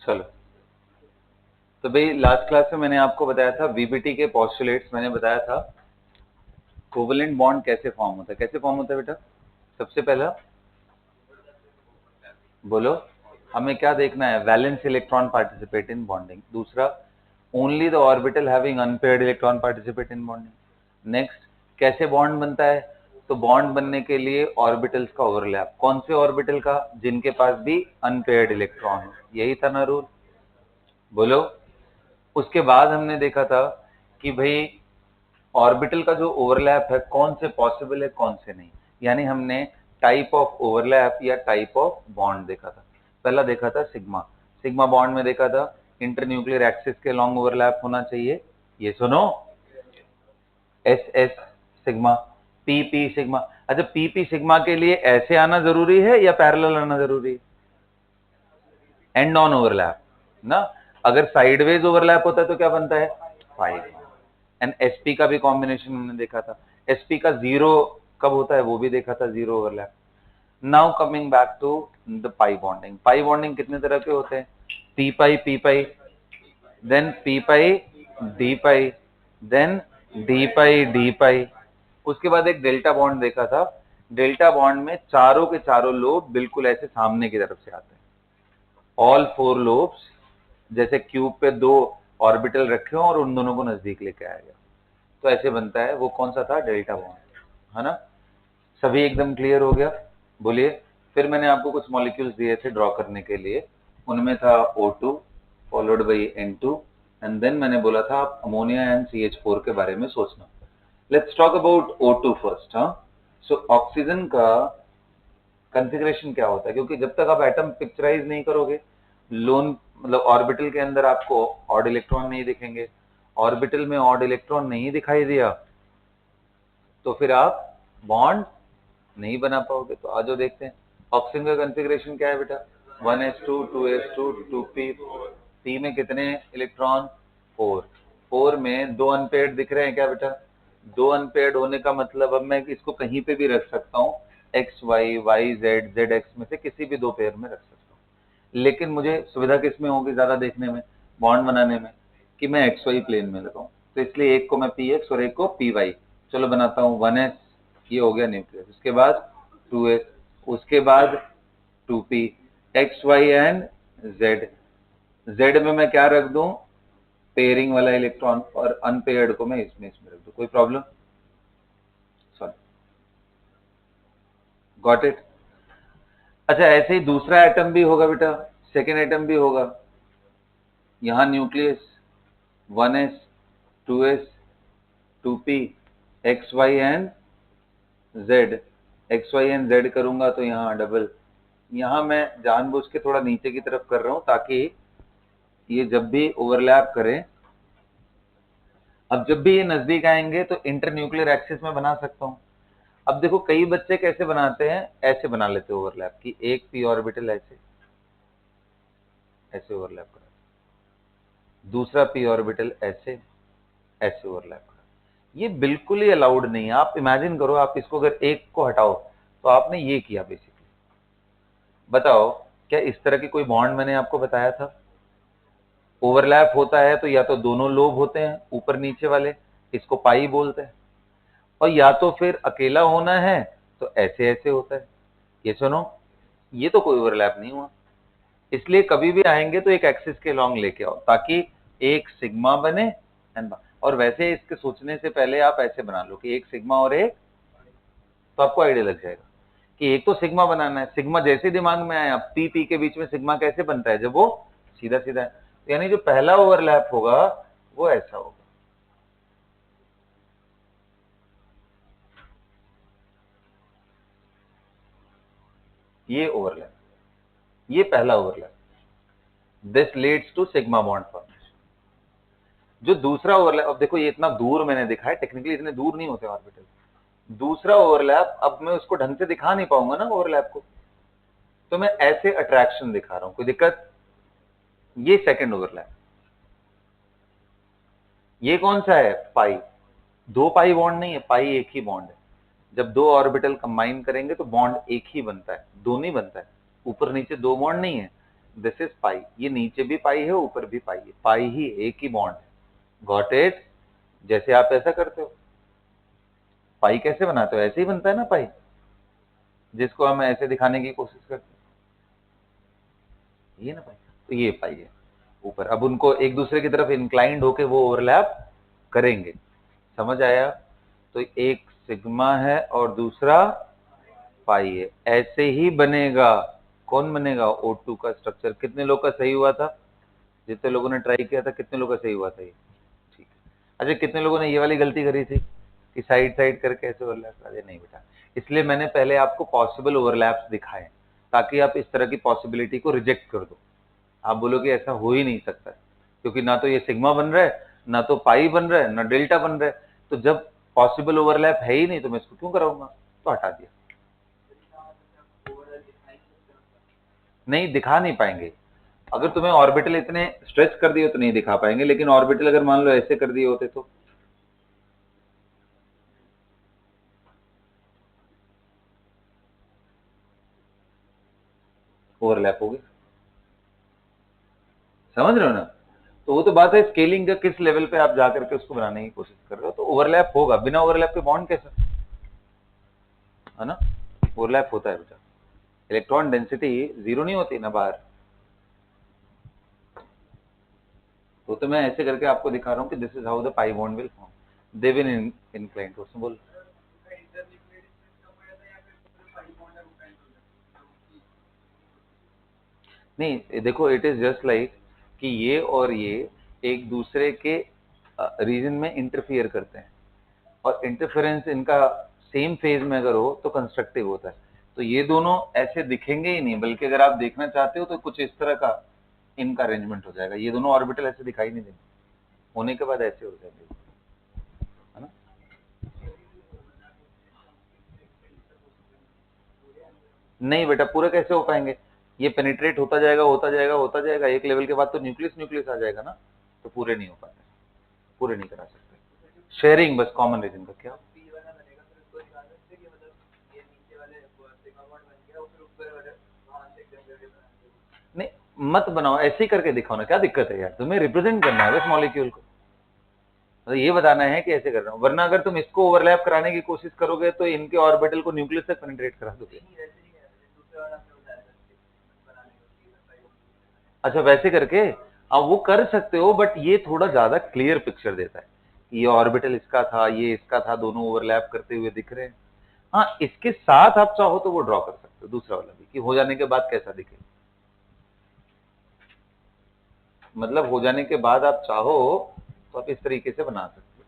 चलो, तो भाई लास्ट क्लास में मैंने आपको बताया था वीबीटी के पोस्टुलेट्स, मैंने बताया था कोवेलेंट बॉन्ड कैसे फॉर्म होता है। कैसे फॉर्म होता है बेटा? सबसे पहला बोलो, हमें क्या देखना है? Valence electron participate in bonding. दूसरा, only the orbital having unpaired electron participate in bonding. Next, कैसे बॉन्ड बनता है? तो बॉन्ड बनने के लिए ऑर्बिटल्स का ओवरलैप। कौन से ऑर्बिटल का? जिनके पास भी अनपेयर्ड इलेक्ट्रॉन हो। यही था ना रूल? बोलो। उसके बाद हमने देखा था कि भाई ऑर्बिटल का जो ओवरलैप है कौन से पॉसिबल है कौन से नहीं, यानी हमने टाइप ऑफ ओवरलैप या टाइप ऑफ बॉन्ड देखा था। पहला देखा था सिग्मा। सिग्मा बॉन्ड में देखा था इंटरन्यूक्लियर एक्सिस के लॉन्ग ओवरलैप होना चाहिए, ये सुनो, S S sigma, P P sigma. अच्छा, पी पी सिग्मा के लिए ऐसे आना जरूरी है या पैरेलल आना जरूरी है? एंड ऑन ओवरलैप ना। अगर साइडवेज ओवरलैप होता है तो क्या बनता है? 5। एंड एसपी का भी कॉम्बिनेशन हमने देखा था। एसपी का जीरो कब होता है वो भी देखा था, zero overlap. Now coming back to the pi bonding. Pi bonding कितने तरह के होते हैं? P pi, then p pi d pi, then d pi. उसके बाद एक डेल्टा बॉन्ड देखा था। डेल्टा बॉन्ड में चारों के चारों लोब बिल्कुल ऐसे सामने की तरफ से आते हैं, ऑल 4 लोब्स, जैसे क्यूब पे 2 ऑर्बिटल रखे हो और उन दोनों को नजदीक लेके आया गया, तो ऐसे बनता है। वो कौन सा था? डेल्टा बॉन्ड, है ना? सभी एकदम क्लियर हो गया? बोलिए। फिर मैंने आपको कुछ मॉलिक्यूल्स दिए थे ड्रॉ करने के लिए, उनमें था O2 followed by N2, and then मैंने बोला था आप अमोनिया एंड CH4 के बारे में सोचना। Let's talk about O2 first. हाँ, सो ऑक्सीजन का कॉन्फ़िगरेशन क्या होता है? क्योंकि जब तक आप एटम पिक्चराइज नहीं करोगे, लोन मतलब ऑर्बिटल के अंदर आपको ऑड इलेक्ट्रॉन नहीं दिखेंगे, ऑर्बिटल में ऑड इलेक्ट्रॉन नहीं दिखाई दिया तो फिर आप बॉन्ड नहीं बना पाओगे। तो आज जो देखते हैं ऑक्सीजन का कॉन्फ़िगरेशन क्या है बेटा? 1s2 2s2 2p। p में कितने इलेक्ट्रॉन? 4। 4 में 2 अनपेयर्ड दिख रहे हैं क्या बेटा? 2 अनपेयर्ड होने का मतलब अब मैं इसको कहीं पे भी रख सकता हूँ, x y, y z, z x में से किसी भी 2 पेयर में रख सकता हूँ। लेकिन मुझे सुविधा किस में होगी ज्यादा देखने में, बॉन्ड बनाने में, कि मैं एक्स वाई प्लेन में लगाऊं। तो इसलिए एक को मैं पी एक्स और एक को पी वाई। चलो बनाता हूँ 1s, ये हो गया न्यूक्लियस। उसके बाद 2s, उसके बाद 2p, x y and z. Z में मैं क्या रख दूं? पेयरिंग वाला इलेक्ट्रॉन, और अनपेयर्ड को मैं इसमें रख दूं। कोई प्रॉब्लम? Sorry, got it. अच्छा, ऐसे ही दूसरा एटम भी होगा बेटा, सेकेंड एटम भी होगा। यहां nucleus 1s 2s 2p, x y and z. X y and z करूंगा तो यहाँ डबल। यहाँ मैं जानबूझ के थोड़ा नीचे की तरफ कर रहा हूं ताकि ये जब भी ओवरलैप करें, अब जब भी ये नजदीक आएंगे तो इंटरन्यूक्लियर एक्सिस में बना सकता हूं। अब देखो कई बच्चे कैसे बनाते हैं, ऐसे बना लेते हैं ओवरलैप की, एक पी ऑर्बिटल ऐसे ऐसे ओवरलैप करा, दूसरा पी ऑर्बिटल ऐसे ऐसे ओवरलैप करा। ये बिल्कुल ही अलाउड नहीं है। आप इमेजिन करो, आप इसको अगर एक को हटाओ तो आपने ये किया बेसिकली। बताओ, क्या इस तरह की कोई बॉन्ड मैंने आपको बताया था? ओवरलैप होता है तो या तो दोनों लोब होते हैं ऊपर नीचे वाले, इसको पाई बोलते हैं, और या तो फिर अकेला होना है तो ऐसे ऐसे होता है। ये सुनो, ये तो कोई ओवरलैप नहीं हुआ। इसलिए कभी भी आएंगे तो एक एक्सिस के लॉन्ग लेके आओ ताकि एक सिग्मा बने और वैसे इसके सोचने से पहले आप ऐसे बना लो कि एक सिग्मा और एक, तो आपको आइडिया लग जाएगा कि एक तो सिग्मा बनाना है। सिग्मा जैसे दिमाग में आया, पी पी के बीच में सिग्मा कैसे बनता है? जब वो सीधा सीधा है। तो यानी जो पहला ओवरलैप होगा वो ऐसा होगा। ये ओवरलैप, ये पहला overlap, this leads to sigma bond formation. जो दूसरा ओवरलैप, अब देखो ये इतना दूर मैंने दिखा है, टेक्निकली इतने दूर नहीं होते ऑर्बिटल। दूसरा ओवरलैप, अब मैं उसको ढंग से दिखा नहीं पाऊंगा ना ओवरलैप को, तो मैं ऐसे अट्रैक्शन दिखा रहा हूं, कोई दिक्कत? ये सेकंड ओवरलैप। ये कौन सा है? पाई। दो पाई बॉन्ड नहीं है, पाई एक ही बॉन्ड है। जब दो ऑर्बिटल कंबाइन करेंगे तो बॉन्ड एक ही बनता है, दो नहीं बनता है। ऊपर नीचे दो बॉन्ड नहीं है, दिस इज पाई, ये नीचे भी पाई है ऊपर भी पाई है, पाई ही एक ही बॉन्ड है। Got it? जैसे आप ऐसा करते हो, पाई कैसे बनाते हो, ऐसे ही बनता है ना पाई, जिसको हम ऐसे दिखाने की कोशिश करते हैं, ये ना पाई, तो ये पाई है ऊपर। अब उनको एक दूसरे की तरफ इंक्लाइंड होके वो ओवरलैप करेंगे, समझ आया? तो एक सिग्मा है और दूसरा पाई है, ऐसे ही बनेगा। कौन बनेगा? O2 का स्ट्रक्चर। कितने लोग का सही हुआ था? जितने लोगों ने ट्राई किया था, कितने लोग का सही हुआ था ये? ठीक है। अच्छा, कितने लोगों ने ये वाली गलती करी थी कि साइड साइड करके ऐसे ओवरलैप? अरे नहीं बेटा, इसलिए मैंने पहले आपको पॉसिबल ओवरलैप्स दिखाए, ताकि आप इस तरह की पॉसिबिलिटी को रिजेक्ट कर दो। आप बोलोगे ऐसा हो ही नहीं सकता, क्योंकि ना तो ये सिग्मा बन रहा है, ना तो पाई बन रहा है, ना डेल्टा बन रहा है, तो जब पॉसिबल ओवरलैप है ही नहीं तो मैं इसको क्यों कराऊंगा? तो हटा दिया। नहीं, दिखा नहीं पाएंगे। अगर तुम्हें ऑर्बिटल इतने स्ट्रेच कर दिए तो नहीं दिखा पाएंगे, लेकिन ऑर्बिटल अगर मान लो ऐसे कर दिए होते तो ओवरलैप हो गए। समझ रहे हो ना? तो वो तो बात है स्केलिंग का, किस लेवल पे आप जाकर के उसको बनाने की कोशिश कर रहे हो। तो ओवरलैप होगा, बिना ओवरलैप के बॉन्ड कैसे, है ना? ओवरलैप होता है बेटा। इलेक्ट्रॉन डेंसिटी जीरो नहीं होती ना बाहर। तो मैं ऐसे करके आपको दिखा रहा हूँ कि this is how the pi bond will form. They will incline to, बोल। नहीं, देखो, इट इज जस्ट लाइक कि ये और ये एक दूसरे के रीजन में इंटरफियर करते हैं, और इंटरफेरेंस इनका सेम फेज में अगर हो तो कंस्ट्रक्टिव होता है। तो ये दोनों ऐसे दिखेंगे ही नहीं, बल्कि अगर आप देखना चाहते हो तो कुछ इस तरह का इनका अरेंजमेंट हो जाएगा। ये दोनों ऑर्बिटल ऐसे दिखाई नहीं देंगे, होने के बाद ऐसे हो जाएंगे, है ना? नहीं बेटा, पूरे कैसे हो पाएंगे? ये पेनिट्रेट होता जाएगा होता जाएगा होता जाएगा, एक लेवल के बाद तो न्यूक्लियस न्यूक्लियस आ जाएगा ना, तो पूरे नहीं हो पाते, पूरे नहीं करा सकते। शेयरिंग बस कॉमन रीजन का क्या? नहीं, मत बनाओ, ऐसे ही करके दिखाओ ना, क्या दिक्कत है यार? तुम्हें रिप्रेजेंट करना है बस मॉलिक्यूल को, मतलब ये बताना है कि ऐसे कर रहा हूँ। वरना अगर तुम इसको ओवरलैप कराने की कोशिश करोगे तो इनके ऑर्बिटल को न्यूक्लियस तक पेनिट्रेट करा दोगे। अच्छा, वैसे करके अब वो कर सकते हो, बट ये थोड़ा ज्यादा क्लियर पिक्चर देता है। ये ऑर्बिटल इसका था, ये इसका था, दोनों ओवरलैप करते हुए दिख रहे हैं। हाँ, इसके साथ आप चाहो तो वो ड्रॉ कर सकते हो दूसरा वाला भी, कि हो जाने के बाद कैसा दिखे। मतलब हो जाने के बाद आप चाहो तो आप इस तरीके से बना सकते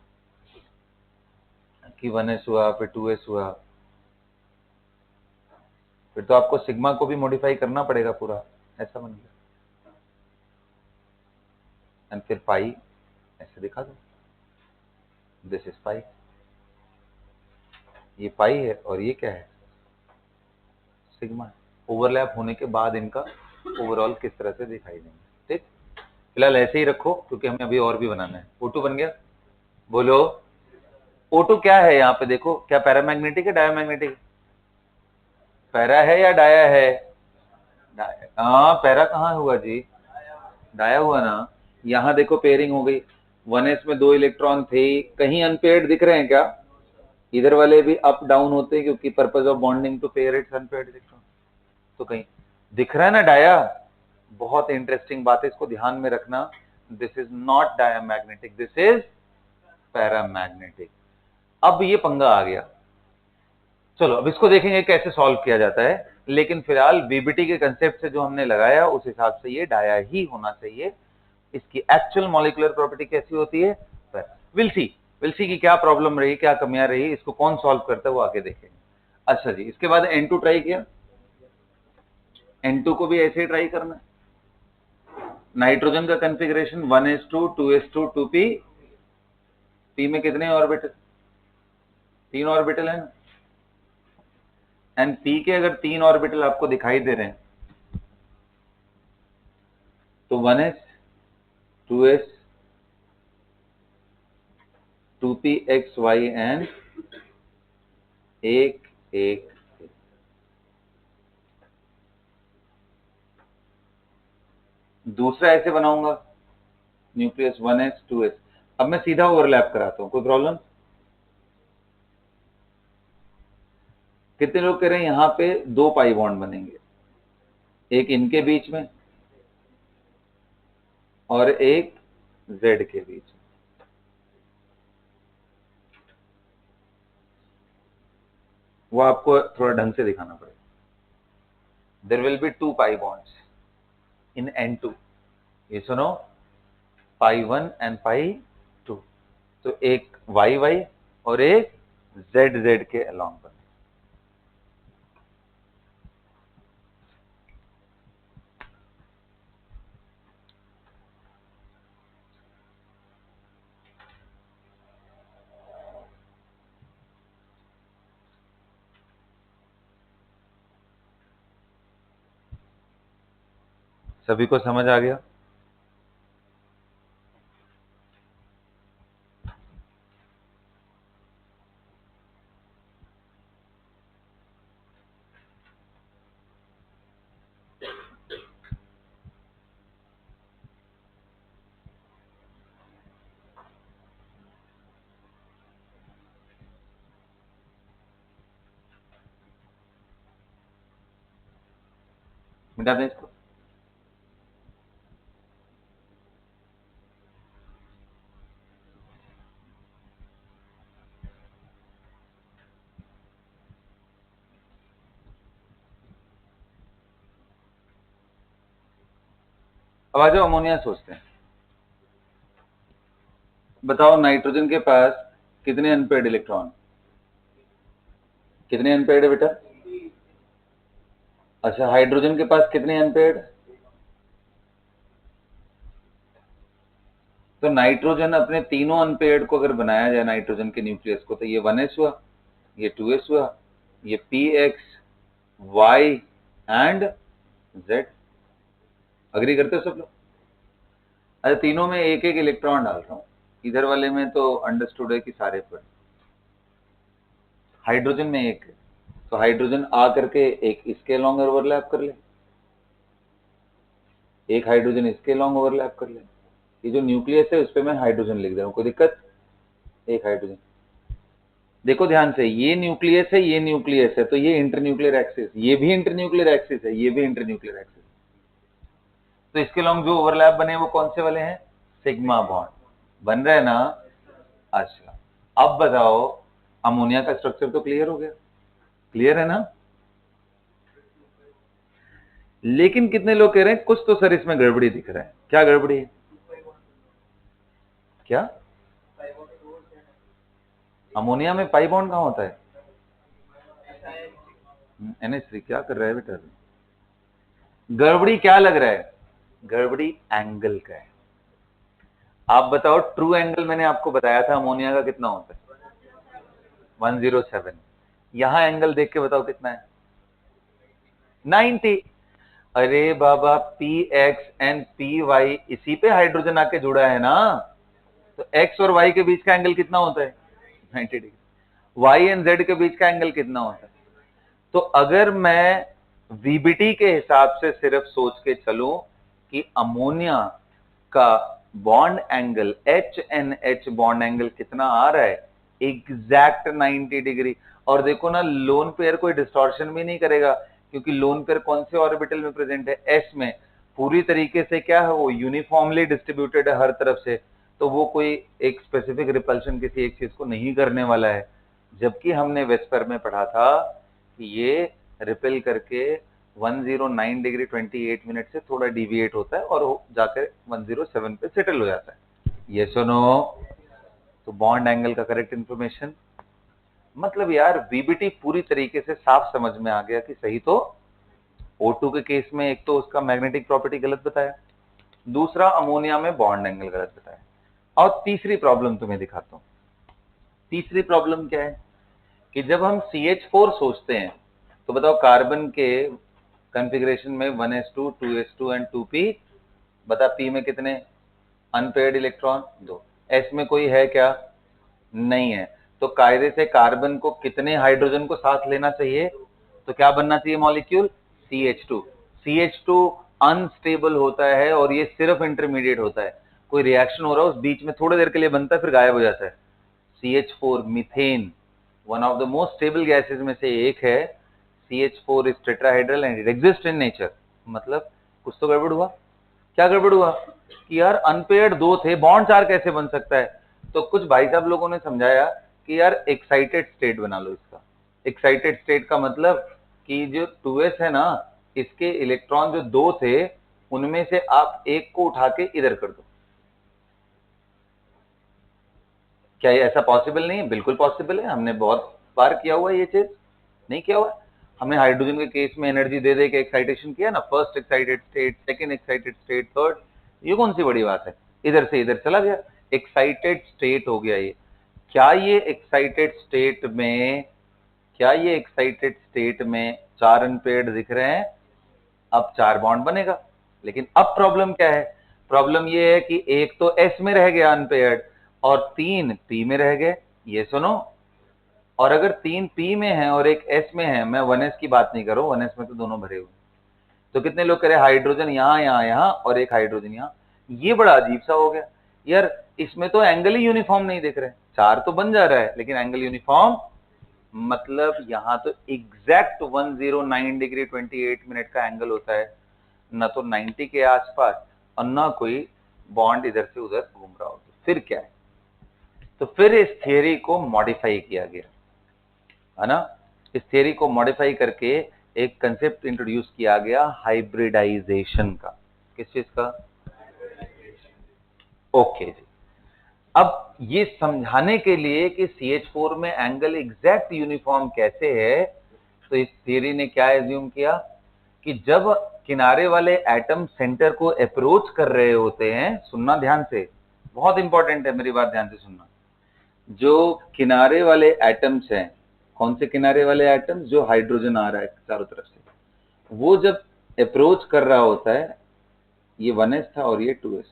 हो कि 1s हुआ, फिर 2s हुआ, फिर तो आपको सिग्मा को भी मॉडिफाई करना पड़ेगा पूरा, ऐसा बन गया। एंड फिर पाई ऐसे दिखा दो, दिस इज पाई, ये पाई है और ये क्या है? सिग्मा। ओवरलैप होने के बाद इनका ओवरऑल किस तरह से दिखाई देंगे। ठीक, फिलहाल ऐसे ही रखो, क्योंकि हमें अभी और भी बनाना है। O2 बन गया? बोलो। O2 क्या है यहाँ पे? देखो, क्या पैरामैग्नेटिक है डायामैग्नेटिक? पैरा है या डाया है? हाँ, पैरा कहाँ हुआ जी? डाया हुआ ना। यहाँ देखो पेयरिंग हो गई, 1s में दो इलेक्ट्रॉन थे, कहीं अनपेयर्ड दिख रहे हैं क्या? इधर वाले भी अप डाउन होते हैं, क्योंकि purpose of bonding to pair its unpaired electron. तो कहीं दिख रहा है ना डाया? बहुत इंटरेस्टिंग बात है, इसको ध्यान में रखना। This is not diamagnetic, this is paramagnetic. अब ये पंगा आ गया। चलो अब इसको देखेंगे कैसे सॉल्व किया जाता है, लेकिन फिलहाल बीबीटी के कंसेप्ट से जो हमने लगाया उस हिसाब से ये डाया ही होना चाहिए। इसकी एक्चुअल मॉलिक्यूलर प्रॉपर्टी कैसी होती है, विल सी, विल सी की क्या प्रॉब्लम रही, क्या कमियां रही, इसको कौन सॉल्व करता है वो आगे देखेंगे। अच्छा जी, इसके बाद N2 ट्राई किया, N2 को भी ऐसे ही ट्राई करना है। नाइट्रोजन का configuration 1s2 2s2 2p, p में कितने ऑर्बिटल? तीन ऑर्बिटल है ना। एंड p के अगर तीन ऑर्बिटल आपको दिखाई दे रहे हैं तो 1s 2s 2p x y and एक एक। दूसरा ऐसे बनाऊंगा, न्यूक्लियस 1s 2s। अब मैं सीधा ओवरलैप कराता हूं, कोई प्रॉब्लम? कितने लोग कह रहे हैं यहां पे 2 पाई बॉन्ड बनेंगे, एक इनके बीच में और एक जेड के बीच में। वो आपको थोड़ा ढंग से दिखाना पड़ेगा। There will be 2 pi bonds in N2, ये सुनो, पाई 1 एंड पाई 2। तो एक वाई वाई और एक जेड जेड के अलॉन्ग बने। सभी को समझ आ गया? मिटा दें इसको। अब आ जाओ अमोनिया सोचते हैं। बताओ नाइट्रोजन के पास कितने अनपेयर्ड इलेक्ट्रॉन? कितने अनपेयर्ड है बेटा? अच्छा, हाइड्रोजन के पास कितने अनपेयर्ड? तो नाइट्रोजन अपने तीनों अनपेयर्ड को अगर बनाया जाए नाइट्रोजन के न्यूक्लियस को, तो ये 1s हुआ, ये 2s हुआ, ये px y and z। Agree करते हो सब लोग? अच्छा, तीनों में एक एक इलेक्ट्रॉन डाल रहा हूं, इधर वाले में तो अंडरस्टूड है कि सारे पर। हाइड्रोजन में एक है, तो हाइड्रोजन आ करके एक इसके लॉन्ग ओवरलैप कर ले, एक हाइड्रोजन इसके लॉन्ग ओवरलैप कर ले। ये जो न्यूक्लियस है उस पर मैं हाइड्रोजन लिख दे रहा हूं, कोई दिक्कत? एक हाइड्रोजन। देखो ध्यान से, ये न्यूक्लियस है, ये न्यूक्लियस है, तो ये इंटरन्यूक्लियर एक्सिस, ये भी इंटरन्यूक्लियर एक्सिस है, ये भी इंटरन्यूक्लियर एक्सिस। तो इसके लॉन्ग जो ओवरलैप बने वो कौन से वाले हैं? सिग्मा बॉन्ड बन रहा है ना? अच्छा, अब बताओ, अमोनिया का स्ट्रक्चर तो क्लियर हो गया, क्लियर है ना? लेकिन कितने लोग कह रहे हैं कुछ तो सर इसमें गड़बड़ी दिख रहा है। क्या गड़बड़ी है? क्या? अमोनिया में पाई बॉन्ड कहां होता है? NH3 क्या कर रहा है बेटा? गड़बड़ी क्या लग रहा है? गड़बड़ी एंगल का है। आप बताओ, ट्रू एंगल मैंने आपको बताया था अमोनिया का कितना होता है? 107। यहां एंगल देख के बताओ कितना है? 90। अरे बाबा, P x and P Y इसी पे हाइड्रोजन आके जुड़ा है ना, तो एक्स और वाई के बीच का एंगल कितना होता है? 90 डिग्री। वाई एंड जेड के बीच का एंगल कितना होता है? तो अगर मैं वीबीटी के हिसाब से सिर्फ सोच के चलूं कि अमोनिया का bond angle h n h bond angle कितना आ रहा है? Exact 90 degree. और देखो ना, लोन पेयर कोई डिस्टॉर्शन भी नहीं करेगा, क्योंकि लोन पेयर कौन से ऑर्बिटल में प्रेजेंट है? एस में। पूरी तरीके से क्या है, वो यूनिफॉर्मली डिस्ट्रीब्यूटेड है हर तरफ से, तो वो कोई एक स्पेसिफिक रिपल्शन किसी एक चीज को नहीं करने वाला है। जबकि हमने वेस्पर में पढ़ा था कि ये रिपेल करके 109 डिग्री 28 मिनट से थोड़ा डिविएट होता है और जाकर 107 पे सेटल हो जाता है। ये सुनो, तो बॉन्ड एंगल का करेक्ट इंफॉर्मेशन, मतलब यार वीबीटी पूरी तरीके से साफ समझ में आ गया कि सही तो O2 के केस में एक तो उसका मैग्नेटिक प्रॉपर्टी गलत बताया, दूसरा अमोनिया में बॉन्ड एंगल गलत बताया। और तीसरी प्रॉब्लम तुम्हें दिखाता हूं। तीसरी प्रॉब्लम क्या है कि जब हम CH4 सोचते हैं, तो बताओ कार्बन के कॉन्फ़िगरेशन में 1s2 2s2 एंड 2p, बता p में कितने अनपेयर्ड इलेक्ट्रॉन? 2। s में कोई है क्या? नहीं है। तो कायदे से कार्बन को कितने हाइड्रोजन को साथ लेना चाहिए? तो क्या बनना चाहिए मॉलिक्यूल? CH2। CH2 अनस्टेबल होता है और ये सिर्फ इंटरमीडिएट होता है। कोई रिएक्शन हो रहा है, उस बीच में थोड़ी देर के लिए बनता है, फिर गायब हो जाता है। CH4 methane one of the most stable gases में से एक है। CH4 is tetrahedral and it exist in nature. मतलब कुछ तो गड़बड़ हुआ। क्या गड़बड़ हुआ कि यार अनपेयर्ड दो थे, बॉन्ड 4 कैसे बन सकता है? तो कुछ भाई साहब लोगों ने समझाया कि यार एक्साइटेड स्टेट बना लो इसका। एक्साइटेड स्टेट का मतलब कि जो 2s है ना, इसके इलेक्ट्रॉन जो दो थे उनमें से आप एक को उठा के इधर कर दो। क्या ये ऐसा पॉसिबल नहीं है? बिल्कुल पॉसिबल है, हमने बहुत बार किया हुआ है ये चीज। नहीं किया हुआ? हमने हाइड्रोजन के केस में एनर्जी दे दे के एक्साइटेशन किया ना, first excited state, second excited state, third. ये कौन सी बड़ी बात है? इधर से इधर चला गया, एक्साइटेड स्टेट हो गया ये। क्या ये एक्साइटेड स्टेट में क्या ये एक्साइटेड स्टेट में 4 अनपेयर्ड दिख रहे हैं? अब 4 बॉन्ड बनेगा। लेकिन अब प्रॉब्लम क्या है? प्रॉब्लम ये है कि एक तो एस में रह गया अनपेयर्ड और 3 पी में रह गए। ये सुनो, और अगर 3 पी में है और एक एस में है, मैं 1s की बात नहीं कर रहा हूं, 1s में तो दोनों भरे हुए, तो कितने लोग कह रहे हाइड्रोजन यहाँ यहाँ यहाँ और एक हाइड्रोजन यहाँ। ये बड़ा अजीब सा हो गया यार, इसमें तो एंगल ही यूनिफॉर्म नहीं दिख रहे। 4 तो बन जा रहा है लेकिन एंगल यूनिफॉर्म, मतलब यहाँ तो एग्जैक्ट 109 डिग्री 28 मिनट का एंगल होता है, ना तो 90 के आसपास और ना कोई बॉन्ड इधर से उधर घूम रहा हो। फिर क्या है? तो फिर इस थियरी को मॉडिफाई किया गया, है ना। इस थियरी को मॉडिफाई करके एक कंसेप्ट इंट्रोड्यूस किया गया हाइब्रिडाइजेशन का। किस चीज का? ओके जी। अब ये समझाने के लिए कि CH4 में एंगल एग्जैक्ट यूनिफॉर्म कैसे है, तो इस थियरी ने क्या एज्यूम किया कि जब किनारे वाले एटम सेंटर को अप्रोच कर रहे होते हैं, सुनना ध्यान से, बहुत इंपॉर्टेंट है, मेरी बात ध्यान से सुनना। जो किनारे वाले एटम्स हैं, कौन से किनारे वाले एटम्स? जो हाइड्रोजन आ रहा है चारों तरफ से, वो जब अप्रोच कर रहा होता है, ये 1s था और ये 2s,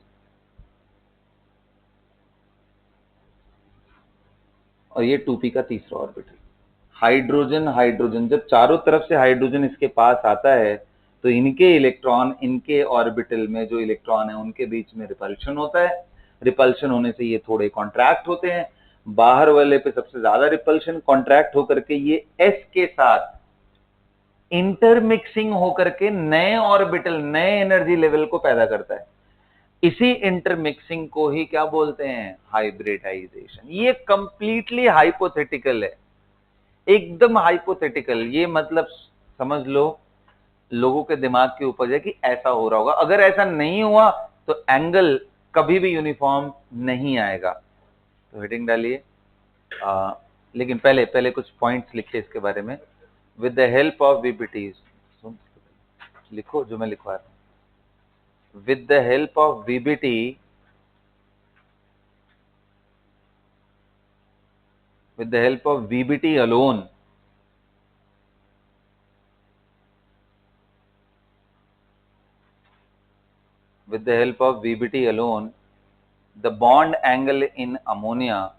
और ये 2p का तीसरा ऑर्बिटल। हाइड्रोजन हाइड्रोजन जब चारों तरफ से हाइड्रोजन इसके पास आता है, तो इनके इलेक्ट्रॉन इनके ऑर्बिटल में जो इलेक्ट्रॉन है उनके बीच में रिपल्शन होता है। रिपल्शन होने से ये थोड़े कॉन्ट्रैक्ट होते हैं, बाहर वाले पे सबसे ज्यादा रिपल्शन, कॉन्ट्रैक्ट होकर के ये s के साथ इंटरमिक्सिंग होकर के नए ऑर्बिटल, नए एनर्जी लेवल को पैदा करता है। इसी इंटरमिक्सिंग को ही क्या बोलते हैं? हाइब्रिडाइजेशन। ये कंप्लीटली हाइपोथेटिकल है, एकदम हाइपोथेटिकल। ये मतलब समझ लो लोगों के दिमाग की उपज है कि ऐसा हो रहा होगा। अगर ऐसा नहीं हुआ तो एंगल कभी भी यूनिफॉर्म नहीं आएगा। तो हेडिंग डालिए। लेकिन पहले पहले कुछ पॉइंट्स लिखिए इसके बारे में। With the help of VBT, लिखो जो मैं लिखवा रहा हूं। With the help of VBT, with the help of VBT alone, with the help of VBT alone, the bond angle in ammonia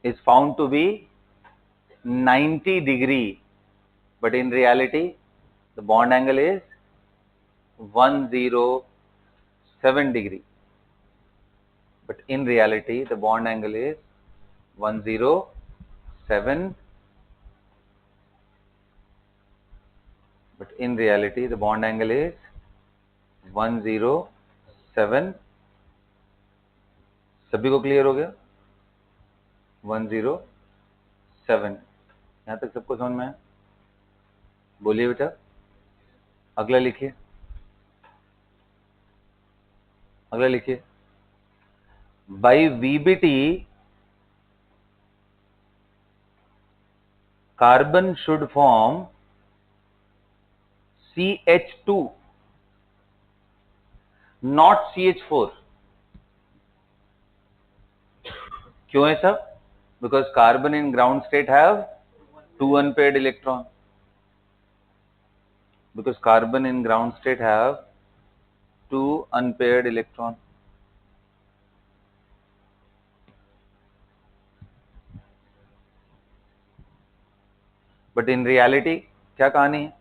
is found to be 90 degree, but in reality the bond angle is 107 degree, but in reality the bond angle is 107, but in reality the bond angle is 107। सभी को clear हो गया? 107, यहां तक सबको समझ में है? बोलिए बेटा, अगला लिखिए, अगला लिखिए। By VBT carbon should form CH2, not CH4। क्यों है सब? Because carbon in ground state have 2 unpaired electron. because carbon in ground state have 2 unpaired electron. But in reality क्या कहानी है?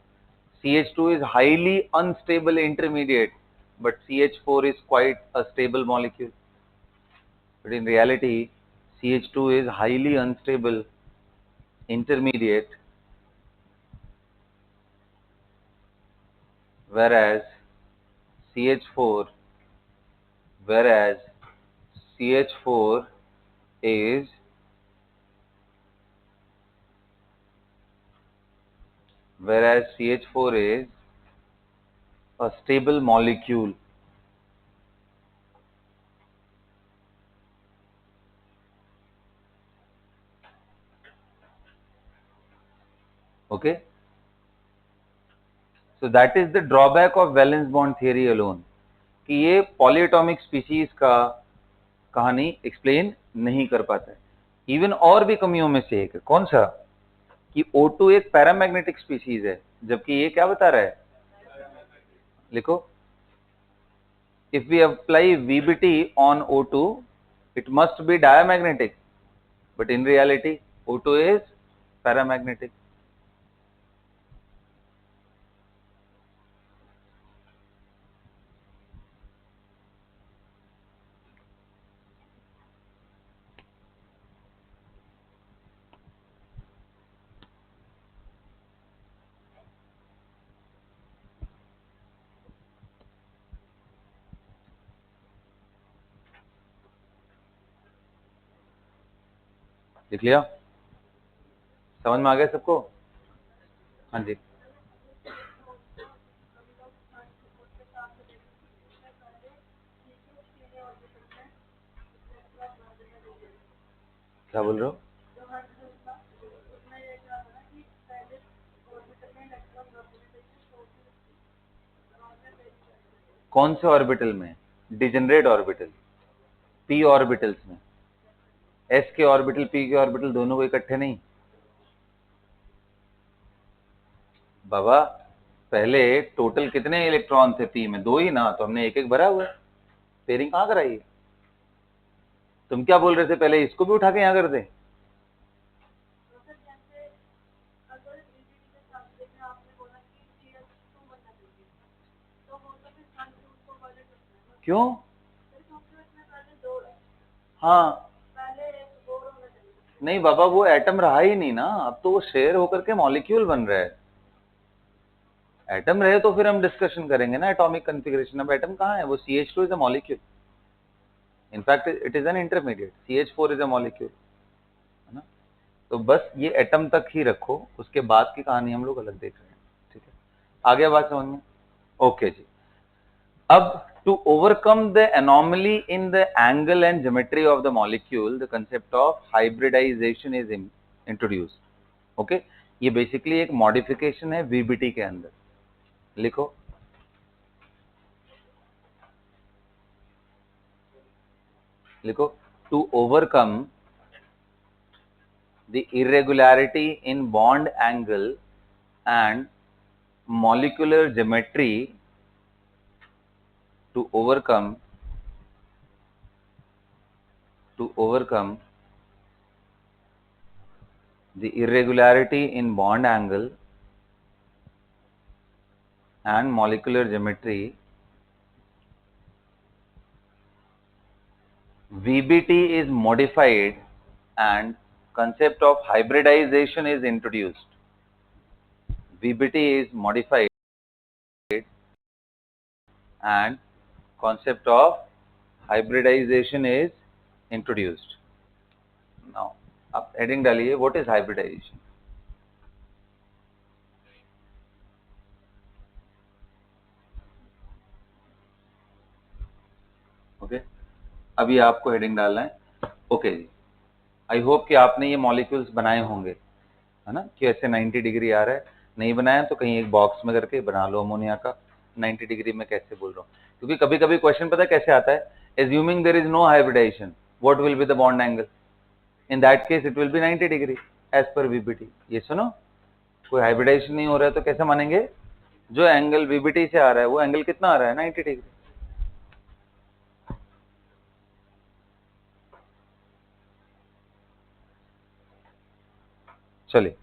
CH2 is highly unstable intermediate, but CH4 is quite a stable molecule. But in reality, CH2 is highly unstable intermediate, whereas CH4 whereas CH4 is a stable molecule. Okay, so that is the drawback of valence bond theory alone, कि ये polyatomic species का कहानी explain नहीं कर पाता है. Even और भी कमियों में से एक है. कौन सा? कि O2 एक पैरामैग्नेटिक स्पीशीज है, जबकि ये क्या बता रहा है? लिखो, if we apply VBT on O2 it must be diamagnetic, but in reality O2 is paramagnetic. लिख लिया? समझ में आ गया सबको? हाँ जी. क्या बोल रहे हो? कौन से ऑर्बिटल में? डिजेनरेट ऑर्बिटल, p ऑर्बिटल्स में. s के ऑर्बिटल p के ऑर्बिटल दोनों को इकट्ठे नहीं बाबा. पहले टोटल कितने इलेक्ट्रॉन थे p में? 2 ही ना, तो हमने एक एक भरा हुआ है. पेयरिंग कहाँ कराई है? तुम क्या बोल रहे थे पहले? इसको भी उठा के यहाँ कर दे? क्यों? हाँ नहीं बाबा, वो एटम रहा ही नहीं ना, अब तो वो शेयर होकर के मॉलिक्यूल बन रहा है. एटम रहे तो फिर हम डिस्कशन करेंगे ना एटॉमिक कॉन्फ़िगरेशन. अब एटम कहाँ है? वो CH2 is a molecule. In fact it is an intermediate. CH4 is a molecule, है ना. तो बस ये एटम तक ही रखो, उसके बाद की कहानी हम लोग अलग देख रहे हैं. ठीक है, आ गया बात समझ में? ओके जी. अब to overcome the anomaly in the angle and geometry of the molecule, the concept of hybridization is introduced. Okay, ये बेसिकली एक मॉडिफिकेशन है VBT के अंदर. लिखो, लिखो, to overcome the irregularity in bond angle and molecular geometry, to overcome the irregularity in bond angle and molecular geometry, VBT is modified and concept of hybridization is introduced. VBT is modified and concept of hybridization is introduced. Now, आप heading डालिए, what is hybridization? Okay, अभी आपको heading डालना है. Okay ji, I hope कि आपने ये molecules बनाए होंगे, है ना, कि ऐसे 90 डिग्री आ रहा है. नहीं बनाया तो कहीं एक बॉक्स में करके बना लो अमोनिया का. 90 डिग्री में कैसे बोल रहा हूँ? क्योंकि कभी कभी क्वेश्चन पता है कैसे आता है? Assuming there is no hybridization, what will be the bond angle? In that case it will be 90 degree as per VBT. ये सुनो, कोई हाइब्रिडाइजेशन नहीं हो रहा है तो कैसे मानेंगे? जो एंगल वीबीटी से आ रहा है वो एंगल कितना आ रहा है? 90 डिग्री। चलिए,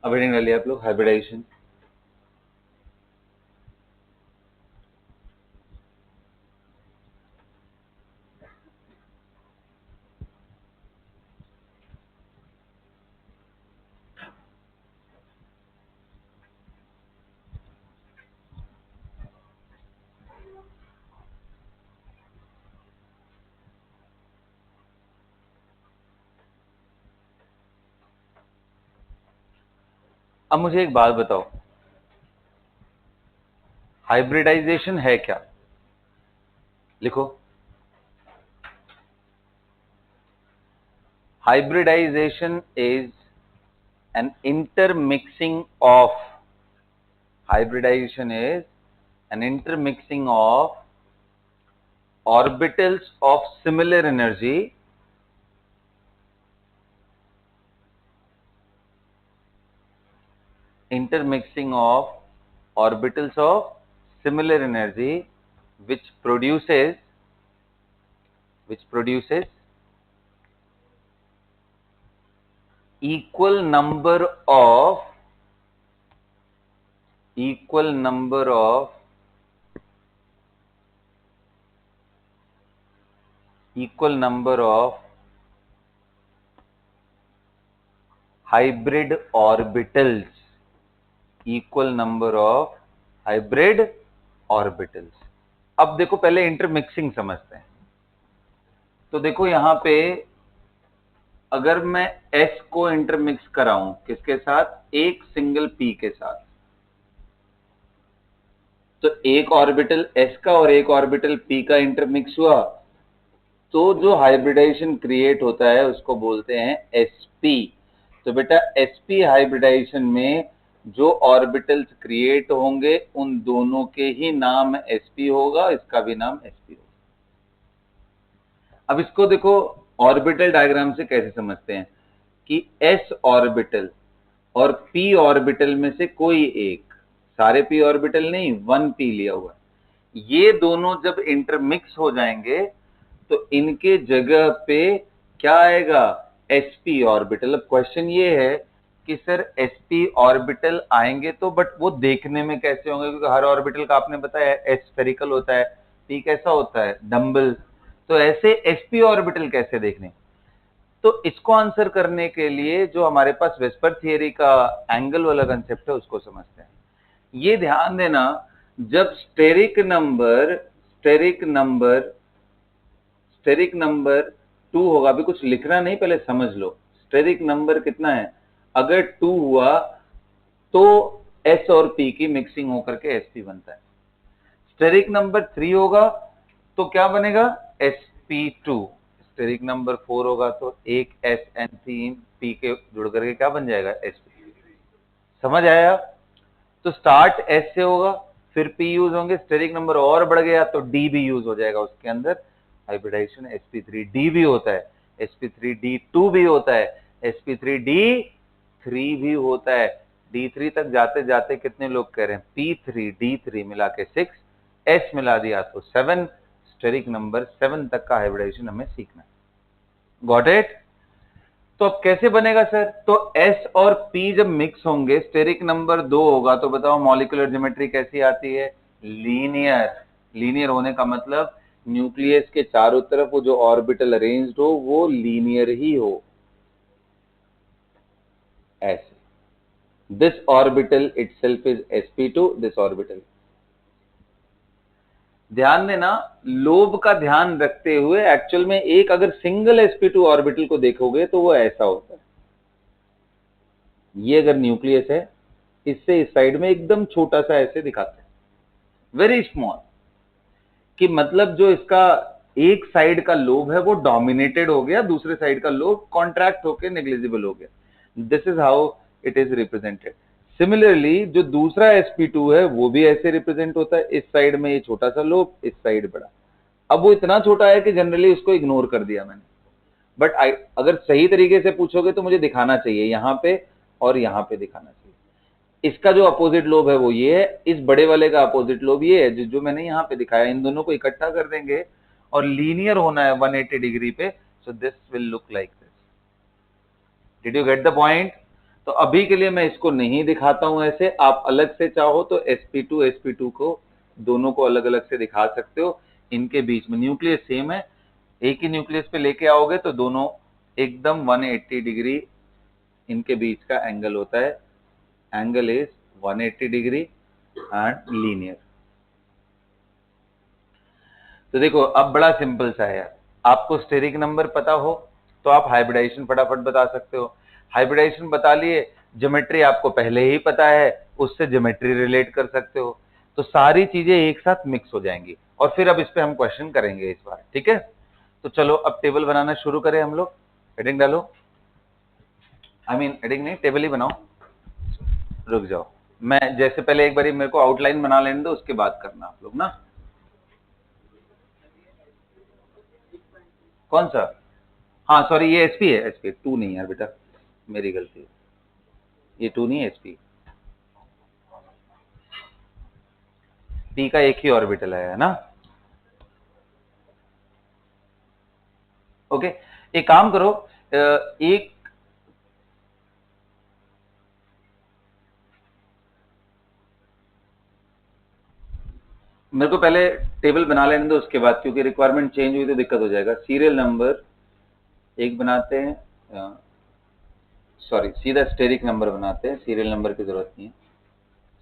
अब हेडिंग डालिए आप लोग, हाइब्रिडाइजेशन। अब मुझे एक बात बताओ, हाइब्रिडाइजेशन है क्या? लिखो, hybridization is an intermixing of, hybridization is an intermixing of orbitals of similar energy which produces equal number of hybrid orbitals, अब देखो पहले इंटरमिक्सिंग समझते हैं। तो देखो यहां पे अगर मैं S को इंटरमिक्स कराऊं किसके साथ? एक सिंगल P के साथ, तो एक ऑर्बिटल S का और एक ऑर्बिटल P का इंटरमिक्स हुआ, तो जो हाइब्रिडाइजेशन क्रिएट होता है उसको बोलते हैं sp। तो बेटा sp हाइब्रिडाइजेशन में जो ऑर्बिटल्स क्रिएट होंगे उन दोनों के ही नाम sp होगा, इसका भी नाम sp होगा। अब इसको देखो ऑर्बिटल डायग्राम से कैसे समझते हैं कि s ऑर्बिटल और p ऑर्बिटल में से कोई एक, सारे p ऑर्बिटल नहीं, 1p लिया हुआ, ये दोनों जब इंटरमिक्स हो जाएंगे तो इनके जगह पे क्या आएगा? sp orbital. अब क्वेश्चन ये है कि सर sp ऑर्बिटल आएंगे तो बट वो देखने में कैसे होंगे? क्योंकि हर ऑर्बिटल का आपने बताया s स्फेरिकल होता है, p कैसा होता है? डम्बल। तो ऐसे sp ऑर्बिटल कैसे देखने? तो इसको आंसर करने के लिए जो हमारे पास वेस्पर थियरी का एंगल वाला कंसेप्ट है उसको समझते हैं। ये ध्यान देना, जब स्टेरिक नंबर 2 होगा, अभी कुछ लिखना नहीं, पहले समझ लो स्टेरिक नंबर कितना है। अगर 2 हुआ तो S और P की मिक्सिंग होकर के sp बनता है। स्टेरिक नंबर 3 होगा तो क्या बनेगा? sp2। स्टेरिक नंबर 4 होगा तो एक S and P के जुड़ करके क्या बन जाएगा? sp। समझ आया? तो स्टार्ट S से होगा, फिर P यूज होंगे, स्टेरिक नंबर और बढ़ गया तो D भी यूज हो जाएगा उसके अंदर। हाइब्रिडाइजेशन sp3d भी होता है, sp3d2 भी होता है, sp3d3 भी होता है। d3 तक जाते जाते कितने लोग कह रहे हैं? p3 d3 मिला के 6, s मिला दिया तो 7, स्टेरिक नंबर 7 तक का हाइब्रिडाइजेशन हमें सीखना है। Got it? तो अब कैसे बनेगा सर? तो S और P जब मिक्स होंगे, स्टेरिक नंबर 2 होगा, तो बताओ मॉलिक्यूलर ज्योमेट्री कैसी आती है? लीनियर। लीनियर होने का मतलब न्यूक्लियस के चारों तरफ वो जो ऑर्बिटल अरेंज्ड हो वो लीनियर ही हो, ऐसे। This orbital itself is sp2, this orbital. ध्यान देना, लोब का ध्यान रखते हुए एक्चुअल में एक अगर सिंगल sp2 ऑर्बिटल को देखोगे तो वो ऐसा होता है। ये अगर न्यूक्लियस है, इससे इस साइड में एकदम छोटा सा ऐसे दिखाते हैं, वेरी स्मॉल, कि मतलब जो इसका एक साइड का लोब है वो डोमिनेटेड हो गया, दूसरे साइड का लोब कॉन्ट्रैक्ट होकर नेग्लिजिबल हो गया। This is how it is represented. Similarly जो दूसरा sp2 है वो भी ऐसे रिप्रेजेंट होता है, इस साइड में ये छोटा सा लोब, इस साइड बड़ा। अब वो इतना छोटा है कि जनरली उसको इग्नोर कर दिया मैंने, बट अगर सही तरीके से पूछोगे तो मुझे दिखाना चाहिए यहाँ पे और यहाँ पे दिखाना चाहिए। इसका जो अपोजिट लोब है वो ये है, इस बड़े वाले का अपोजिट लोब ये है, जो मैंने यहाँ पे दिखाया। इन दोनों को इकट्ठा कर देंगे और लीनियर होना है 180 डिग्री पे, so this will look like this. Did you get the point? तो अभी के लिए मैं इसको नहीं दिखाता हूं ऐसे, आप अलग से चाहो तो sp2 को दोनों को अलग अलग से दिखा सकते हो। इनके बीच में न्यूक्लियस सेम है, एक ही न्यूक्लियस पे लेके आओगे तो दोनों एकदम 180 डिग्री इनके बीच का एंगल होता है। Angle is 180 degree and linear. तो देखो अब बड़ा सिंपल सा है यार, आपको स्टेरिक नंबर पता हो तो आप हाइब्रिडाइजेशन फटाफट बता सकते हो। हाइब्रिडाइजेशन बता लिए, ज्योमेट्री आपको पहले ही पता है, उससे ज्योमेट्री रिलेट कर सकते हो, तो सारी चीजें एक साथ मिक्स हो जाएंगी। और फिर अब इस पे हम क्वेश्चन करेंगे इस बार, ठीक है? तो चलो अब टेबल बनाना शुरू करें हम लोग। हेडिंग डालो, हेडिंग नहीं, टेबल ही बनाओ। रुक जाओ, मैं जैसे पहले एक बारी मेरे को आउटलाइन बना लेने दो, उसके बाद करना आप लोग ना। कौन सा? हाँ सॉरी, ये एसपी है, एसपी 2 नहीं यार बेटा, मेरी गलती है, ये 2 नहीं है, एसपी। पी का एक ही ऑर्बिटल है ना? ओके, एक काम करो, एक मेरे को पहले टेबल बना लेने दो उसके बाद, क्योंकि रिक्वायरमेंट चेंज हुई तो दिक्कत हो जाएगा। सीरियल नंबर एक बनाते हैं, सॉरी सीधा स्टेरिक नंबर बनाते हैं, सीरियल नंबर की जरूरत नहीं है।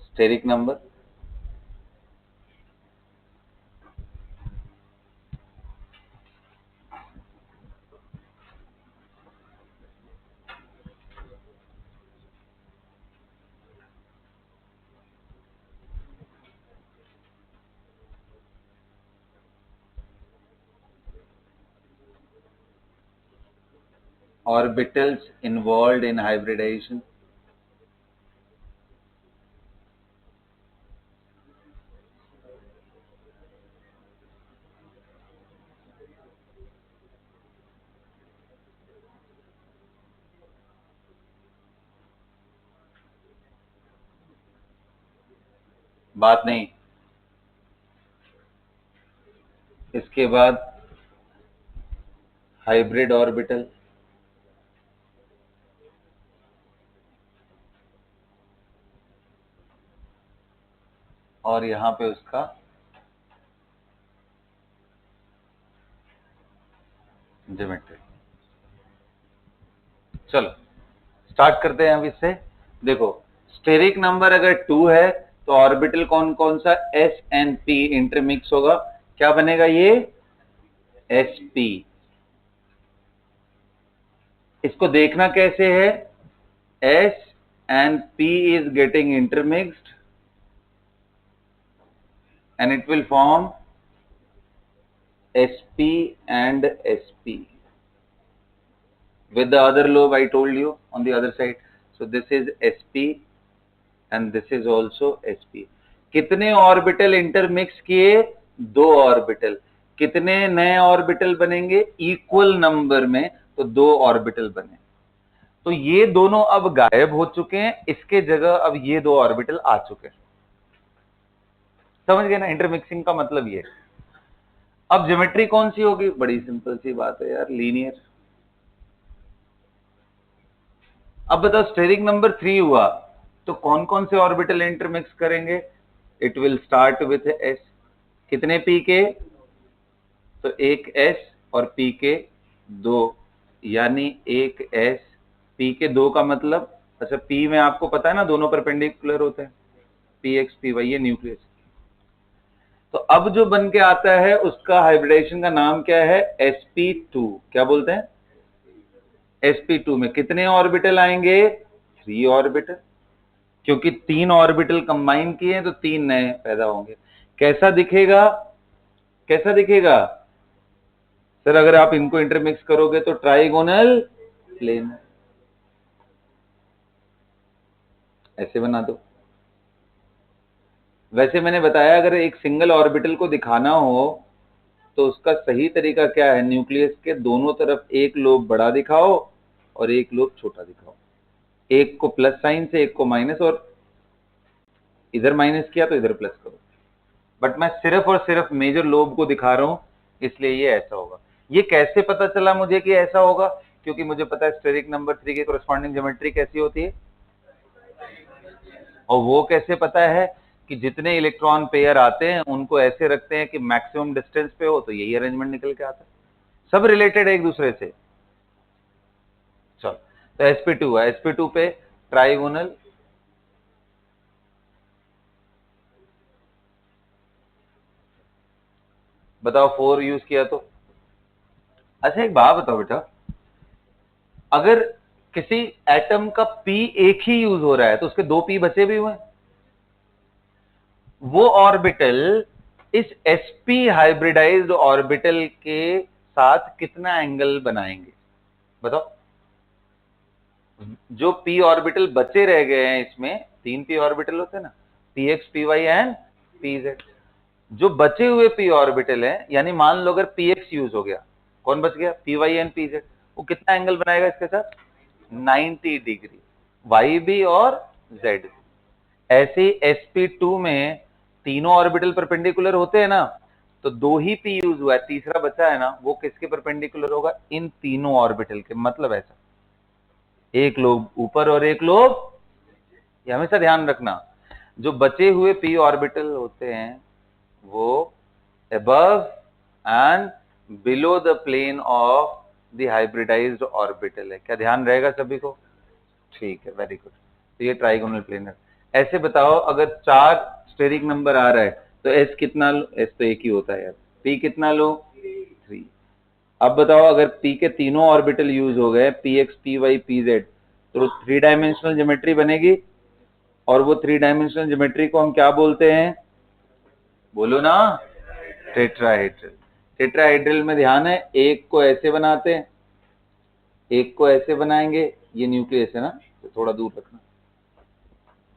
Steric number, orbitals involve in hybridization. बात नहीं, इसके बाद हाइब्रिड ऑर्बिटल, और यहां पे उसका ज्योमेट्री। चलो स्टार्ट करते हैं अब इससे। देखो, स्टेरिक नंबर अगर 2 है तो ऑर्बिटल कौन कौन सा एस एंड पी इंटरमिक्स होगा, क्या बनेगा ये? S P. इसको देखना कैसे है? S and P is getting intermixed and it will form sp and sp with the other lobe I told you on the other side. So this is sp and this is also sp. कितने orbital intermix किए? 2 orbital. कितने नए orbital बनेंगे? Equal number में, तो 2 orbital बने। तो ये दोनों अब गायब हो चुके हैं, इसके जगह अब ये 2 ऑर्बिटल आ चुके हैं। समझ गए ना इंटरमिक्सिंग का मतलब ये। अब ज्योमेट्री कौन सी होगी? बड़ी सिंपल सी बात है यार, लीनियर। अब बताओ, स्टेरिक नंबर 3 हुआ तो कौन कौन से ऑर्बिटल इंटरमिक्स करेंगे? It will start with S. कितने पी के? तो एक एस और पी के 2, यानी एक एस पी के 2 का मतलब, अच्छा पी में आपको पता है ना दोनों परपेंडिकुलर होते हैं, पी एक्स पी वाई, ये न्यूक्लियस। तो अब जो बन के आता है उसका हाइब्रिडाइजेशन का नाम क्या है? sp2। क्या बोलते हैं? sp2 में कितने ऑर्बिटल आएंगे? 3 ऑर्बिटल, क्योंकि 3 ऑर्बिटल कंबाइन किए हैं तो 3 नए पैदा होंगे। कैसा दिखेगा? कैसा दिखेगा सर? अगर आप इनको इंटरमिक्स करोगे तो ट्राइगोनल प्लेन ऐसे बना दो। वैसे मैंने बताया अगर एक सिंगल ऑर्बिटल को दिखाना हो तो उसका सही तरीका क्या है? न्यूक्लियस के दोनों तरफ एक लोब बड़ा दिखाओ और एक लोब छोटा दिखाओ। एक को प्लस साइन से, एक को माइनस, और इधर माइनस किया तो इधर प्लस करो। बट मैं सिर्फ और सिर्फ मेजर लोब को दिखा रहा हूं, इसलिए ये ऐसा होगा। ये कैसे पता चला मुझे कि ऐसा होगा? क्योंकि मुझे पता है स्टेरिक नंबर 3 की कोरेस्पॉन्डिंग ज्योमेट्री कैसी होती है। और वो कैसे पता है? कि जितने इलेक्ट्रॉन पेयर आते हैं उनको ऐसे रखते हैं कि मैक्सिमम डिस्टेंस पे हो, तो यही अरेंजमेंट निकल के आता है। सब रिलेटेड है एक दूसरे से। चलो, तो sp2 है, sp2 पे ट्राइगोनल बताओ 4 यूज किया तो। अच्छा एक बात बताओ बेटा, अगर किसी एटम का p एक ही यूज हो रहा है तो उसके 2 p बचे भी हुए हैं, वो ऑर्बिटल इस sp हाइब्रिडाइज्ड ऑर्बिटल के साथ कितना एंगल बनाएंगे बताओ? जो p ऑर्बिटल बचे रह गए हैं, इसमें 3 p ऑर्बिटल होते हैं ना, px py एंड pz। जो बचे हुए p ऑर्बिटल है, यानी मान लो अगर px यूज हो गया, कौन बच गया? py and pz। वो कितना एंगल बनाएगा इसके साथ? 90 डिग्री, y भी और z भी। ऐसे sp2 में तीनों ऑर्बिटल परपेंडिकुलर होते हैं ना, तो 2 ही p यूज हुआ है, तीसरा बचा है ना, वो किसके परपेंडिकुलर होगा? इन तीनों ऑर्बिटल के। मतलब ऐसा, एक लोब ऊपर और एक लोब, ये हमेशा ध्यान रखना। जो बचे हुए p ऑर्बिटल होते हैं वो above and below the plane of the hybridized orbital है। क्या ध्यान रहेगा सभी को? ठीक है, वेरी गुड। तो ये ट्राइगोनल प्लेन है। ऐसे बताओ, अगर 4 स्टेरिक नंबर आ रहा है तो s कितना लो? s तो एक ही होता है यार। p कितना लो? 3। अब बताओ, अगर p के तीनों ऑर्बिटल यूज हो गए, px py pz, तो 3 डायमेंशनल ज्योमेट्री बनेगी। और वो 3 डायमेंशनल ज्योमेट्री को हम क्या बोलते हैं? बोलो ना, टेट्राहेड्रल। टेट्राहेड्रल में ध्यान है, एक को ऐसे बनाते हैं, एक को ऐसे बनाएंगे, ये न्यूक्लियस है ना, तो थोड़ा दूर रखना,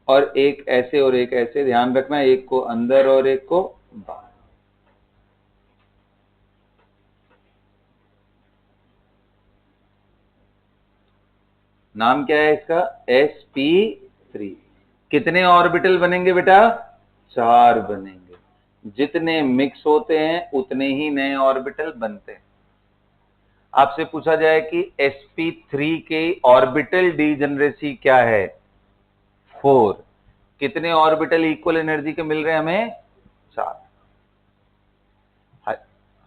और एक ऐसे और एक ऐसे, ध्यान रखना, एक को अंदर और एक को बाहर। नाम क्या है इसका? sp3। कितने ऑर्बिटल बनेंगे बेटा? 4 बनेंगे। जितने मिक्स होते हैं उतने ही नए ऑर्बिटल बनते हैं। आपसे पूछा जाए कि sp3 के ऑर्बिटल डीजनरेसी क्या है? 4। कितने ऑर्बिटल इक्वल एनर्जी के मिल रहे हैं हमें? 4।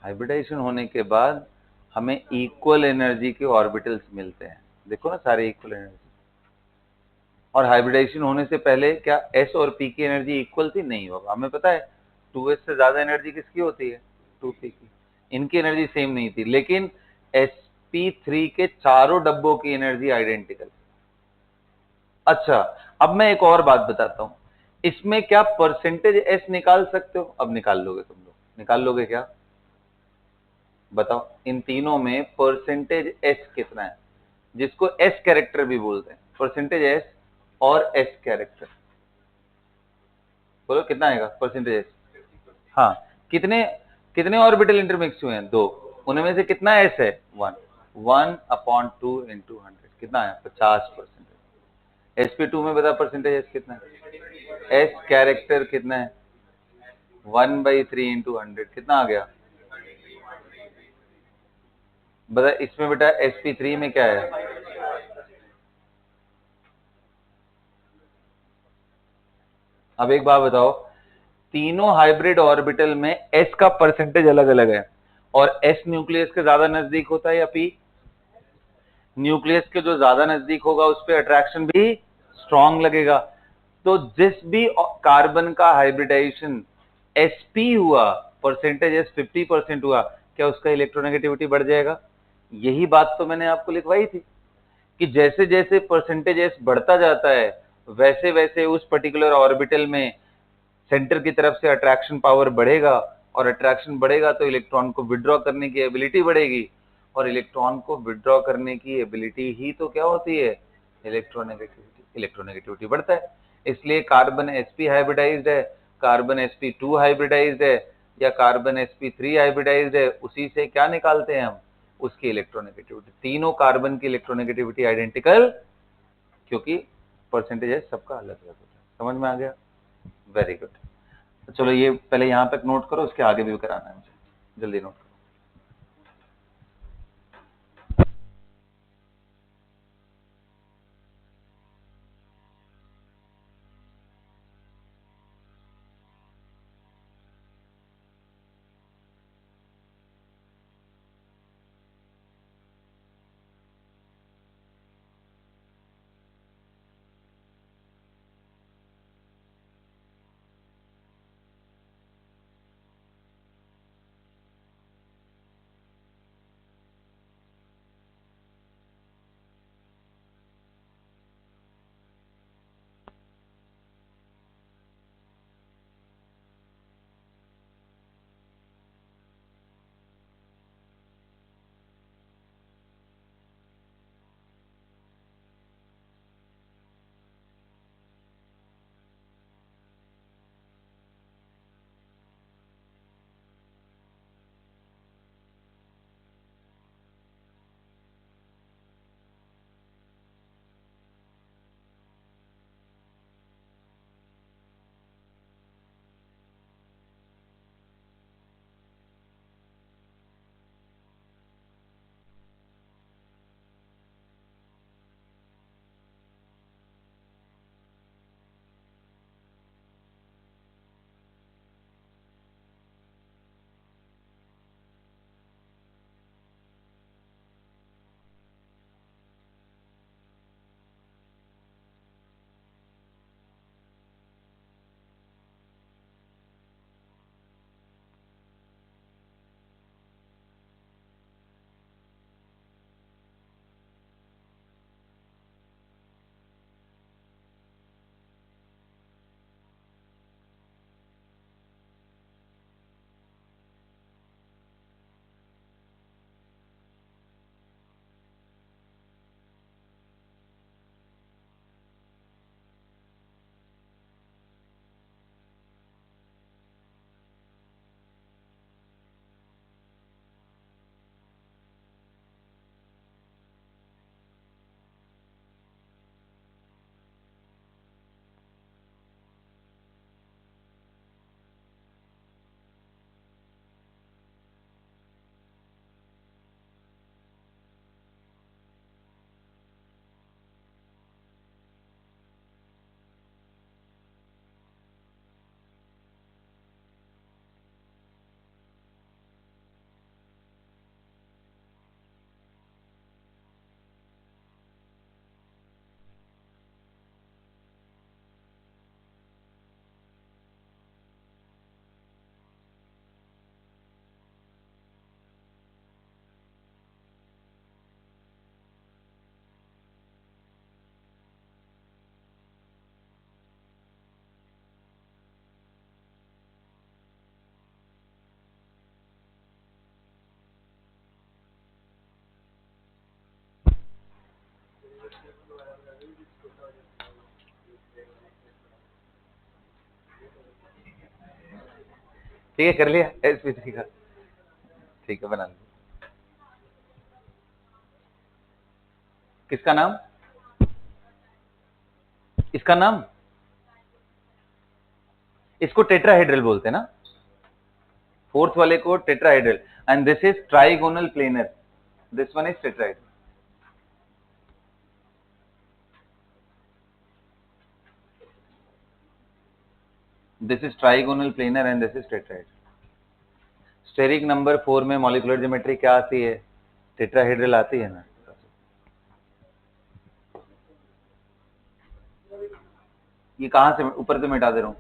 हाइब्रिडाइजेशन होने के बाद हमें इक्वल एनर्जी के ऑर्बिटल्स मिलते हैं। देखो ना, सारे इक्वल एनर्जी। और हाइब्रिडाइजेशन होने से पहले क्या s और p की एनर्जी इक्वल थी? नहीं होगा। हमें पता है 2s से ज्यादा एनर्जी किसकी होती है? 2p की। इनकी एनर्जी सेम नहीं थी, लेकिन sp3 के चारों डब्बों की एनर्जी आइडेंटिकल। अच्छा, अब मैं एक और बात बताता हूं, इसमें क्या परसेंटेज s निकाल सकते हो? अब निकाल लोगे तुम लोग? निकाल लोगे क्या? बताओ, इन तीनों में परसेंटेज s कितना है, जिसको s कैरेक्टर भी बोलते हैं? परसेंटेज s और s कैरेक्टर, बोलो कितना आएगा परसेंटेज s? हाँ, कितने कितने ऑर्बिटल इंटरमिक्स हुए हैं? 2। उनमें से कितना s है? 1। 1/2 इंटू 100 कितना आया? 50%। sp2 में बता परसेंटेज s कितना है? s कैरेक्टर कितना है? 1/3 इंटू 100 कितना आ गया? बता इसमें बेटा sp3 में क्या है? अब एक बात बताओ, तीनों हाइब्रिड ऑर्बिटल में s का परसेंटेज अलग अलग है, और s न्यूक्लियस के ज्यादा नजदीक होता है या p? न्यूक्लियस के जो ज्यादा नजदीक होगा उस पर अट्रैक्शन भी स्ट्रांग लगेगा। तो जिस भी कार्बन का हाइब्रिडाइजेशन sp हुआ, परसेंटेज एस 50% हुआ, क्या उसका इलेक्ट्रोनेगेटिविटी बढ़ जाएगा? यही बात तो मैंने आपको लिखवाई थी कि जैसे जैसे परसेंटेज एस बढ़ता जाता है वैसे वैसे उस पर्टिकुलर ऑर्बिटल में सेंटर की तरफ से अट्रैक्शन पावर बढ़ेगा, और अट्रैक्शन बढ़ेगा तो इलेक्ट्रॉन को विड्रॉ करने की एबिलिटी बढ़ेगी, और इलेक्ट्रॉन को विड्रॉ करने की एबिलिटी ही तो क्या होती है? इलेक्ट्रोनेगेटिविटी। इलेक्ट्रोनेगेटिविटी बढ़ता है, इसलिए कार्बन sp हाइब्रिडाइज्ड है, कार्बन sp2 हाइब्रिडाइज्ड है, या कार्बन sp3 हाइब्रिडाइज्ड है, उसी से क्या निकालते हैं हम? उसकी इलेक्ट्रोनेगेटिविटी। तीनों कार्बन की इलेक्ट्रोनेगेटिविटी आइडेंटिकल, क्योंकि परसेंटेज सबका अलग अलग होता है। समझ में आ गया? Very good. चलो ये पहले यहाँ तक नोट करो, उसके आगे भी कराना है मुझे, जल्दी नोट करो। ठीक है, कर लिया sp3 का? ठीक है, बना लिया। किसका नाम? इसका नाम, इसको टेट्राहेड्रल बोलते हैं ना, फोर्थ वाले को tetrahedral, and this is trigonal planar, this one is tetrahedral. This is trigonal planar and this is tetrahedral. Steric number 4 में मॉलिक्यूलर ज्योमेट्री क्या आती है? टेट्राहेड्रल आती है ना। ये कहां से ऊपर से मिटा दे रहा हूं?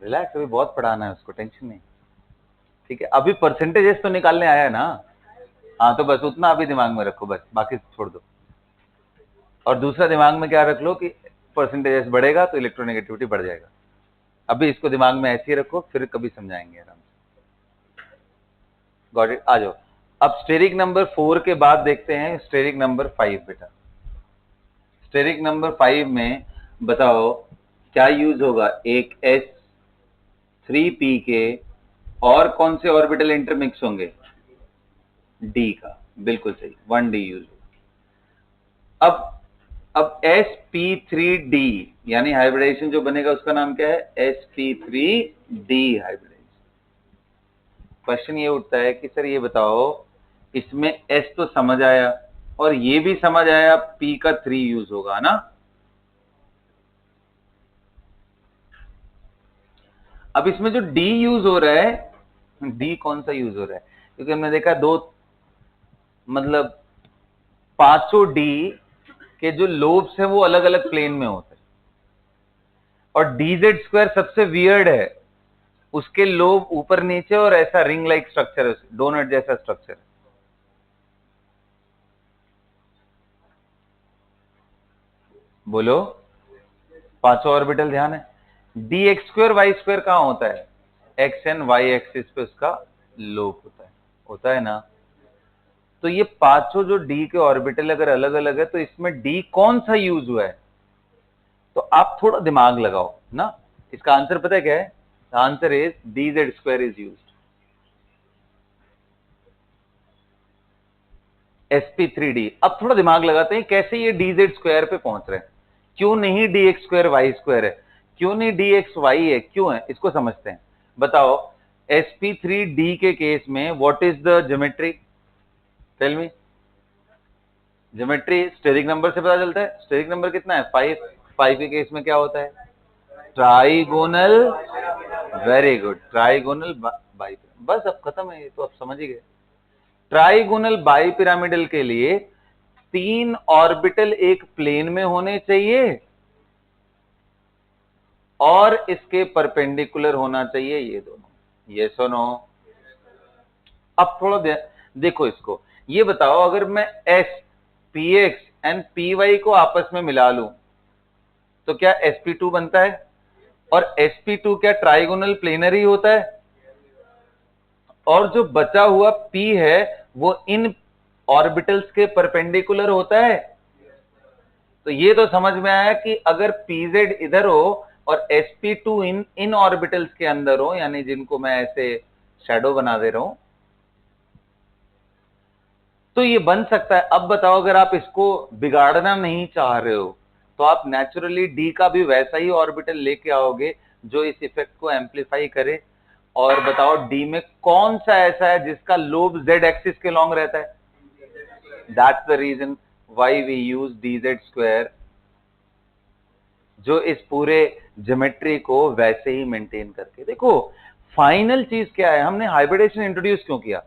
रिलैक्स, अभी बहुत पढ़ाना है उसको, टेंशन नहीं। ठीक है, अभी परसेंटेजेस तो निकालने आया है ना। हाँ, तो बस उतना अभी दिमाग में रखो, बस बाकी छोड़ दो। और दूसरा दिमाग में क्या रख लो कि परसेंटेजेस बढ़ेगा तो इलेक्ट्रोनेगेटिविटी बढ़ जाएगा। अभी इसको दिमाग में ऐसे ही रखो, फिर कभी समझाएंगे आराम से। Got it? आ जाओ। अब स्टेरिक नंबर 4 के बाद देखते हैं स्टेरिक नंबर 5। बेटा स्टेरिक नंबर 5 में बताओ क्या यूज होगा? एक S3P के और कौन से ऑर्बिटल इंटरमिक्स होंगे? डी का, बिल्कुल सही, 1D यूज होगा। अब sp3d यानी हाइब्रिडेशन जो बनेगा उसका नाम क्या है? sp3d hybridisation. क्वेश्चन ये उठता है कि सर ये बताओ, इसमें s तो समझ आया और ये भी समझ आया p का 3 यूज होगा ना। अब इसमें जो d यूज हो रहा है, d कौन सा यूज हो रहा है? क्योंकि हमने देखा दो, मतलब पांचों d के जो लोब्स है वो अलग अलग प्लेन में होते हैं, और dz स्क्वायर सबसे वियर्ड है, उसके लोब ऊपर नीचे और ऐसा रिंग लाइक स्ट्रक्चर है, डोनट जैसा स्ट्रक्चर। बोलो, पांचों ऑर्बिटल ध्यान है। D x square y square कहां होता है? एक्स एंड वाई एक्सिस पे उसका लोब होता है ना। तो ये पांचों जो डी के ऑर्बिटल अगर अलग अलग है तो इसमें डी कौन सा यूज हुआ है? तो आप थोड़ा दिमाग लगाओ ना। इसका आंसर पता है क्या है? Answer is D z square is use. sp3d। अब थोड़ा दिमाग लगाते हैं कैसे ये dz स्क्वायर पे पहुंच रहे हैं। क्यों नहीं dx स्क्वायर वाई स्क्वायर है, क्यों नहीं dx वाई है, क्यों है, इसको समझते हैं। बताओ sp3d के केस में what is the geometry? Tell me. Geometry steric number से पता चलता है। स्टेरिक नंबर कितना है? 5। 5 के केस में क्या होता है? Trigonal. Very good, trigonal by. बस अब खत्म है, ये तो आप समझ ही गए। ट्राइगोनल बाई पिरामिडल के लिए 3 ऑर्बिटल एक प्लेन में होने चाहिए और इसके परपेंडिकुलर होना चाहिए ये दोनों। ये सुनो, अब थोड़ा देखो इसको। ये बताओ अगर मैं s p x and P y को आपस में मिला लूं तो क्या sp2 बनता है? और sp2 क्या ट्राइगोनल प्लेनर ही होता है? और जो बचा हुआ p है वो इन ऑर्बिटल्स के परपेंडिकुलर होता है। तो ये तो समझ में आया कि अगर pz इधर हो और sp2 इन ऑर्बिटल्स के अंदर हो, यानी जिनको मैं ऐसे शैडो बना दे रहा हूं, तो ये बन सकता है। अब बताओ अगर आप इसको बिगाड़ना नहीं चाह रहे हो तो आप नेचुरली डी का भी वैसा ही ऑर्बिटल लेके आओगे जो इस इफेक्ट को एम्पलीफाई करे। और बताओ डी में कौन सा ऐसा है जिसका लोब जेड एक्सिस के लॉन्ग रहता है? That's the reason why we use dz square, जो इस पूरे ज्योमेट्री को वैसे ही मेंटेन करके। देखो फाइनल चीज क्या है, हमने हाइब्रिडेशन इंट्रोड्यूस क्यों किया?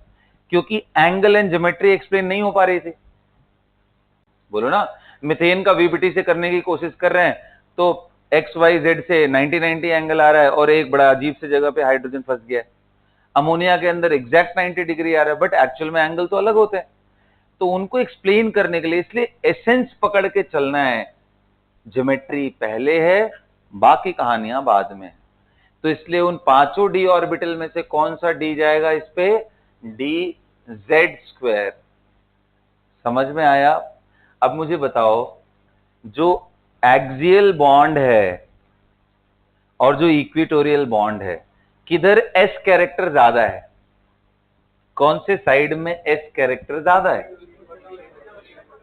क्योंकि एंगल एंड ज्योमेट्री एक्सप्लेन नहीं हो पा रही थी। बोलो ना, मिथेन का वीबीटी से करने की कोशिश कर रहे हैं तो एक्स वाई जेड से 90-90 एंगल आ रहा है और एक बड़ा अजीब सी जगह पे हाइड्रोजन फंस गया है। अमोनिया के अंदर एग्जैक्ट 90 डिग्री आ रहा है, बट एक्चुअल में एंगल तो अलग होते हैं। तो उनको एक्सप्लेन करने के लिए इसलिए एसेंस पकड़ के चलना है। ज्योमेट्री पहले है, बाकी कहानियां बाद में। तो इसलिए उन पांचों डी ऑर्बिटल में से कौन सा डी जाएगा इस पे? D z square. समझ में आया? अब मुझे बताओ, जो एक्सियल बॉन्ड है और जो इक्विटोरियल बॉन्ड है, किधर एस कैरेक्टर ज्यादा है? कौन से साइड में एस कैरेक्टर ज्यादा है?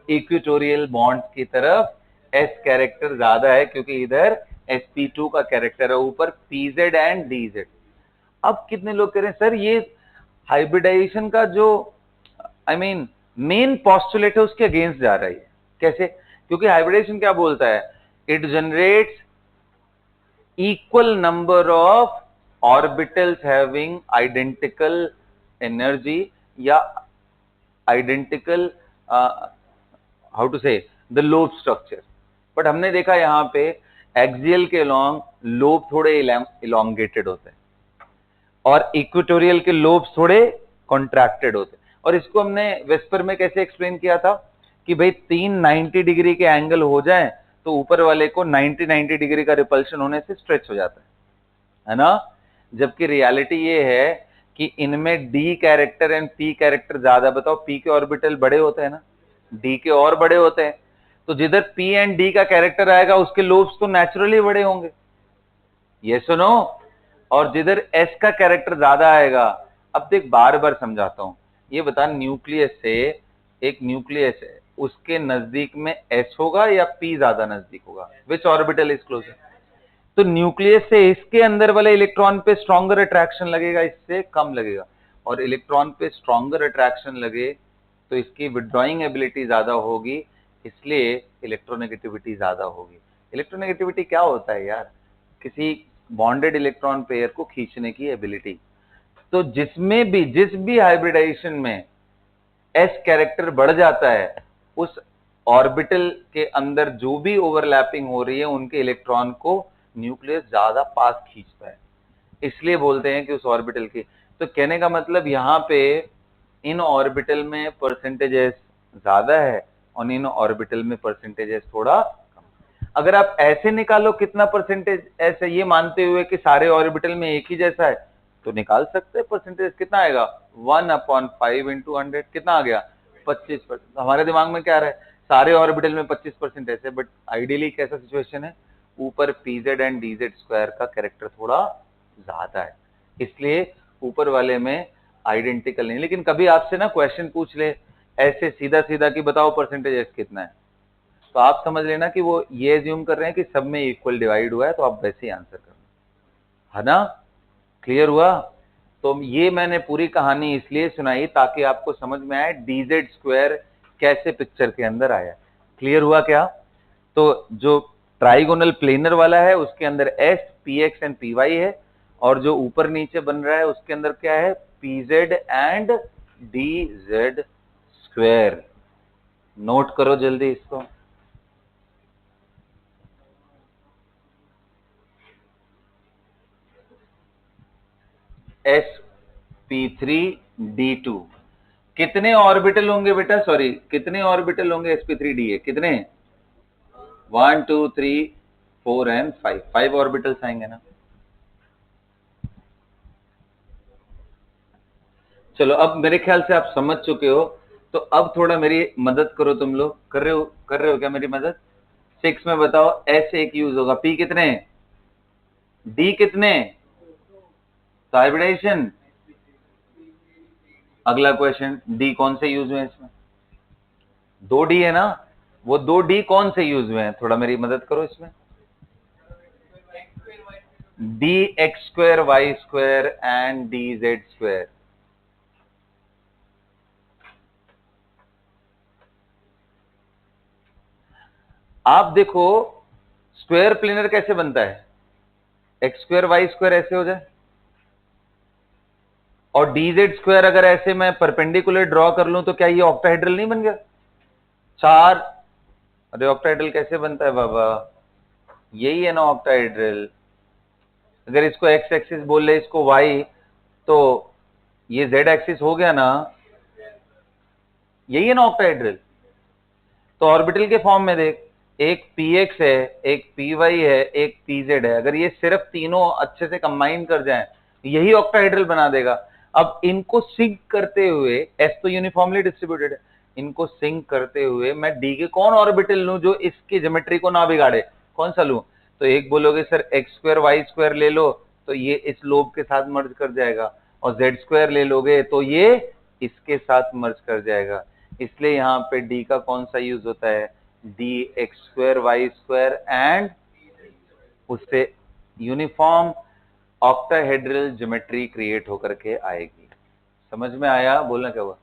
इक्विटोरियल बॉन्ड की तरफ एस कैरेक्टर ज्यादा है, क्योंकि इधर sp2 का कैरेक्टर है, ऊपर pz एंड dz। अब कितने लोग कह रहे हैं सर ये हाइब्रिडाइजेशन का जो मेन पॉस्टुलेट है उसके अगेंस्ट जा रहा है। कैसे? क्योंकि हाइब्रिडेशन क्या बोलता है? It generates equal number of orbitals having identical energy या identical how to say the lobe structure। But हमने देखा यहां पे एक्सियल के लॉन्ग लोब थोड़े इलोंगेटेड होते हैं और इक्वेटोरियल के लोब्स थोड़े कॉन्ट्रैक्टेड होते हैं। और इसको हमने वेस्पर में कैसे एक्सप्लेन किया था कि भाई 390 डिग्री के एंगल हो जाए तो ऊपर वाले को 90 डिग्री का रिपल्शन होने से स्ट्रेच हो जाता है ना। जबकि रियलिटी ये है कि इनमें D character and P character ज्यादा। बताओ, पी के ऑर्बिटल बड़े होते हैं ना, डी के और बड़े होते हैं, तो जिधर पी एंड डी का कैरेक्टर आएगा उसके लोब्स तो नेचुरली बड़े होंगे, ये सुनो। और जिधर एस का कैरेक्टर ज्यादा आएगा, अब देख बार बार समझाता हूं, ये बता न्यूक्लियस से, एक न्यूक्लियस है उसके नजदीक में एस होगा या पी ज्यादा नजदीक होगा, विच ऑर्बिटल इज क्लोजर? तो न्यूक्लियस से इसके अंदर वाले इलेक्ट्रॉन पे स्ट्रॉन्गर अट्रैक्शन लगेगा, इससे कम लगेगा। और इलेक्ट्रॉन पे स्ट्रॉन्गर अट्रैक्शन लगे तो इसकी विड्रॉइंग एबिलिटी ज्यादा होगी, इसलिए इलेक्ट्रोनेगेटिविटी ज्यादा होगी। इलेक्ट्रोनेगेटिविटी क्या होता है यार? किसी बॉन्डेड इलेक्ट्रॉन पेयर को खींचने की एबिलिटी। तो जिसमें भी, जिस भी हाइब्रिडाइजेशन में एस कैरेक्टर बढ़ जाता है, उस ऑर्बिटल के अंदर जो भी ओवरलैपिंग हो रही है उनके इलेक्ट्रॉन को न्यूक्लियस ज्यादा पास खींचता है, इसलिए बोलते हैं कि उस ऑर्बिटल की। तो कहने का मतलब यहाँ पे इन ऑर्बिटल में परसेंटेजेस ज्यादा है और इन ऑर्बिटल में परसेंटेजेस थोड़ा कम। अगर आप ऐसे निकालो कितना परसेंटेज ऐसे, ये मानते हुए कि सारे ऑर्बिटल में एक ही जैसा है, तो निकाल सकते हैं परसेंटेज। कितना आएगा? 1/5 इंटू 100 कितना आ गया? 25%। हमारे दिमाग में क्या आ रहा है? सारे ऑर्बिटल में 25% ऐसे, बट आइडियली कैसा सिचुएशन है? ऊपर पीजेड एंड डीजेड स्क्वायर का कैरेक्टर थोड़ा ज्यादा है, इसलिए ऊपर वाले में आइडेंटिकल नहीं। लेकिन कभी आपसे ना क्वेश्चन पूछ ले ऐसे सीधा सीधा कि बताओ परसेंटेज एस कितना है, तो आप समझ लेना कि वो ये एज्यूम कर रहे हैं कि सब में इक्वल डिवाइड हुआ है, तो आप वैसे ही आंसर करना, है ना। क्लियर हुआ? तो ये मैंने पूरी कहानी इसलिए सुनाई ताकि आपको समझ में आए डीजेड स्क्वायर कैसे पिक्चर के अंदर आया। क्लियर हुआ क्या? तो जो ट्राइगोनल प्लेनर वाला है उसके अंदर s, p x and P y है, और जो ऊपर नीचे बन रहा है उसके अंदर क्या है? PZ and d z square. Note करो जल्दी इसको। sp3d2 कितने ऑर्बिटल होंगे बेटा? सॉरी, कितने ऑर्बिटल होंगे sp3d? कितने? 1 2 3 4 एंड 5, 5 ऑर्बिटल्स आएंगे ना। चलो, अब मेरे ख्याल से आप समझ चुके हो, तो अब थोड़ा मेरी मदद करो तुम लोग। कर रहे हो क्या मेरी मदद? 6 में बताओ, एस एक यूज होगा, पी कितने, डी कितने? हाइब्रिडाइजेशन। अगला क्वेश्चन, डी कौन से यूज हुए इसमें? 2 डी है ना, वो 2 डी कौन से यूज हुए हैं? थोड़ा मेरी मदद करो इसमें। D x square y square and d z square. आप देखो स्क्वायर प्लेनर कैसे बनता है? एक्स स्क्वायर वाई स्क्वायर ऐसे हो जाए, और डीजेड स्क्वायर अगर ऐसे मैं परपेंडिकुलर ड्रॉ कर लूं तो क्या ये ऑक्टाहेड्रल नहीं बन गया? 4। अरे ऑक्टाहेड्रल कैसे बनता है बाबा? यही है ना ऑक्टाहेड्रल। अगर इसको एक्स एक्सिस बोल ले, इसको वाई, तो ये जेड एक्सिस हो गया ना, यही है ना ऑक्टाहेड्रल। तो ऑर्बिटल के फॉर्म में देख, एक px है, एक py है, एक pz है। अगर ये सिर्फ तीनों अच्छे से कंबाइन कर जाएं, यही ऑक्टाहेड्रल बना देगा। अब इनको सिंक करते हुए, s तो यूनिफॉर्मली डिस्ट्रीब्यूटेड है, इनको सिंक करते हुए मैं d के कौन ऑर्बिटल लूं जो इसकी ज्योमेट्री को ना बिगाड़े? कौन सा लूं? तो एक बोलोगे sir x square y square ले लो, तो ये इस लोब के साथ मर्ज कर जाएगा, और जेड स्क्वायर ले लोगे तो ये इसके साथ मर्ज कर जाएगा। इसलिए यहाँ पे डी का कौन सा यूज होता है? D x square y square and उससे यूनिफॉर्म ऑक्टाहेड्रल ज्योमेट्री क्रिएट होकर के आएगी। समझ में आया? बोलना क्या हुआ?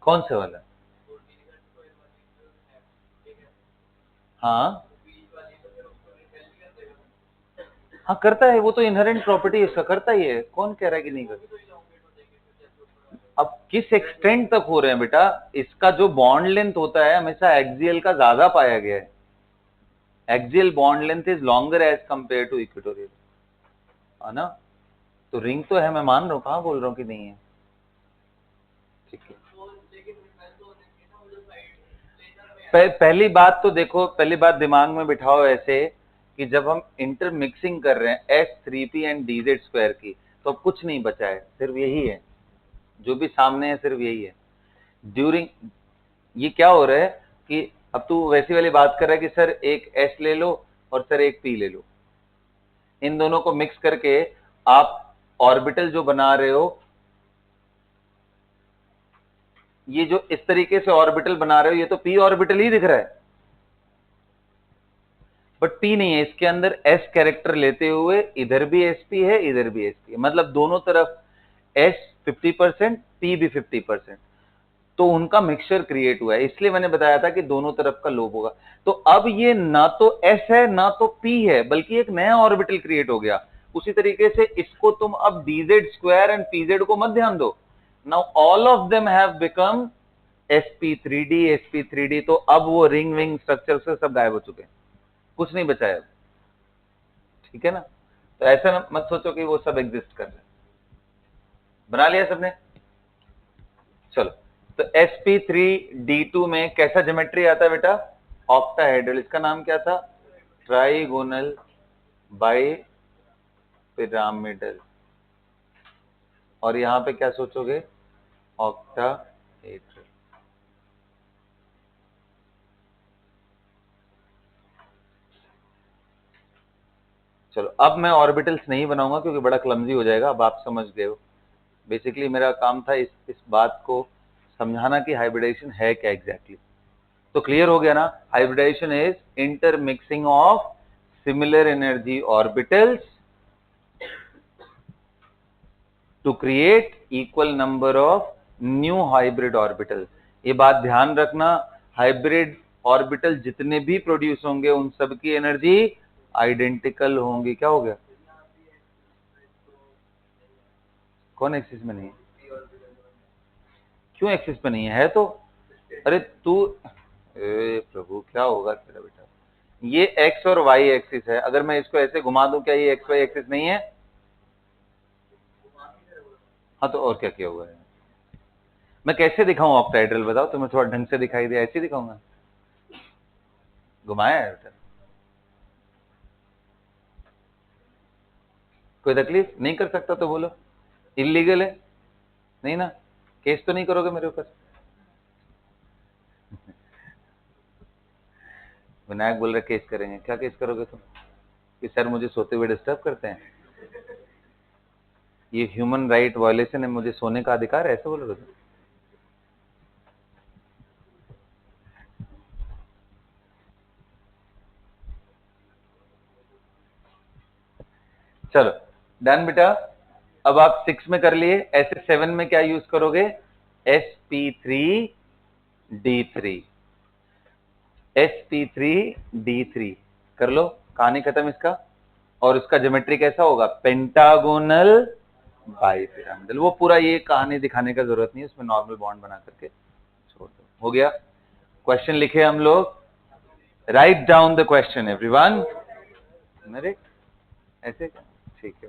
कौन से वाला? हाँ, हाँ करता है, वो तो इनहेरेंट प्रॉपर्टी इसका, करता ही है, कौन कह रहा है कि नहीं करता। अब किस एक्सटेंट तक हो रहे हैं बेटा, इसका जो बॉन्ड लेंथ होता है हमेशा एक्सियल का ज्यादा पाया गया है, axial bond length is longer as compare to equatorial, है ना। तो रिंग तो है, मैं मान रहा हूँ, कहाँ बोल रहा हूँ कि नहीं है, ठीक है। पहली बात तो देखो, पहली बात दिमाग में बिठाओ ऐसे कि जब हम इंटर मिक्सिंग कर रहे हैं S3P एंड DZ स्क्वायर की, तो अब कुछ नहीं बचा है, सिर्फ यही है, जो भी सामने है सिर्फ यही है। ड्यूरिंग ये क्या हो रहा है कि अब तू वैसी वाली बात कर रहा है कि सर एक S ले लो और सर एक P ले लो, इन दोनों को मिक्स करके आप ऑर्बिटल जो बना रहे हो, ये जो इस तरीके से ऑर्बिटल बना रहे हो, ये तो P ऑर्बिटल ही दिख रहा है, बट P नहीं है, इसके अंदर S कैरेक्टर लेते हुए इधर भी SP है, इधर भी SP है, मतलब दोनों तरफ S 50%, P भी 50%, तो उनका मिक्सचर क्रिएट हुआ है, इसलिए मैंने बताया था कि दोनों तरफ का लोब होगा। तो अब ये ना तो S है ना तो P है, बल्कि एक नया ऑर्बिटल क्रिएट हो गया। उसी तरीके से इसको तुम अब DZ स्क्वायर एंड PZ को मत ध्यान दो, now all of them have become sp3d sp3d, तो अब वो रिंग विंग स्ट्रक्चर से सब गायब हो चुके हैं, कुछ नहीं बचा है, ठीक है ना। तो ऐसा मत सोचो कि वो सब एग्जिस्ट कर रहे हैं। बना लिया सबने, चलो। तो sp3d2 में कैसा ज्योमेट्री आता है बेटा, ऑक्टाहेड्रल, इसका नाम क्या था, ट्राइगोनल बाई पिरामिडल, और यहां पे क्या सोचोगे, ऑक्टाहेड्रल। चलो अब मैं ऑर्बिटल्स नहीं बनाऊंगा क्योंकि बड़ा क्लमजी हो जाएगा, अब आप समझ गए हो। बेसिकली मेरा काम था इस बात को समझाना कि हाइब्रिडाइजेशन है क्या एग्जैक्टली, तो क्लियर हो गया ना। Hybridization is intermixing of similar energy orbitals to create equal number of new hybrid orbital. ये बात ध्यान रखना, हाइब्रिड ऑर्बिटल जितने भी प्रोड्यूस होंगे उन सब की एनर्जी आइडेंटिकल होंगी। क्या हो गया, कौन एक्सिस में नहीं है, क्यों एक्सिस पे नहीं है तो, अरे तू, ए प्रभु क्या होगा तेरा बेटा, ये एक्स और वाई एक्सिस है, अगर मैं इसको ऐसे घुमा दूं क्या ये एक्स वाई एक्सिस नहीं है, हाँ तो और क्या किया हुआ है, मैं कैसे दिखाऊं ऑक्टाहेड्रल बताओ, तुम्हें थोड़ा ढंग से दिखाई दे, ऐसे दिखाऊंगा, घुमाया है बेटा, कोई तकलीफ नहीं कर सकता तो बोलो, इलीगल है नहीं ना, केस तो नहीं करोगे मेरे ऊपर। विनायक बोल रहे केस करेंगे, क्या केस करोगे तुम, कि सर मुझे सोते हुए डिस्टर्ब करते हैं, ये ह्यूमन राइट वायलेशन है, मुझे सोने का अधिकार है, ऐसे बोलोगे तुम। चलो डन बेटा, अब आप 6 में कर लिए, ऐसे 7 में क्या यूज करोगे, sp3d3, sp3d3 कर लो, कहानी खत्म इसका। और इसका ज्योमेट्री कैसा होगा, पेंटागोनल बाई पिरामिडल, वो पूरा ये कहानी दिखाने का जरूरत नहीं है, उसमें नॉर्मल बॉन्ड बना करके छोड़ दो, हो गया। क्वेश्चन लिखे हम लोग, write down the question everyone, मेरे ऐसे, ठीक है।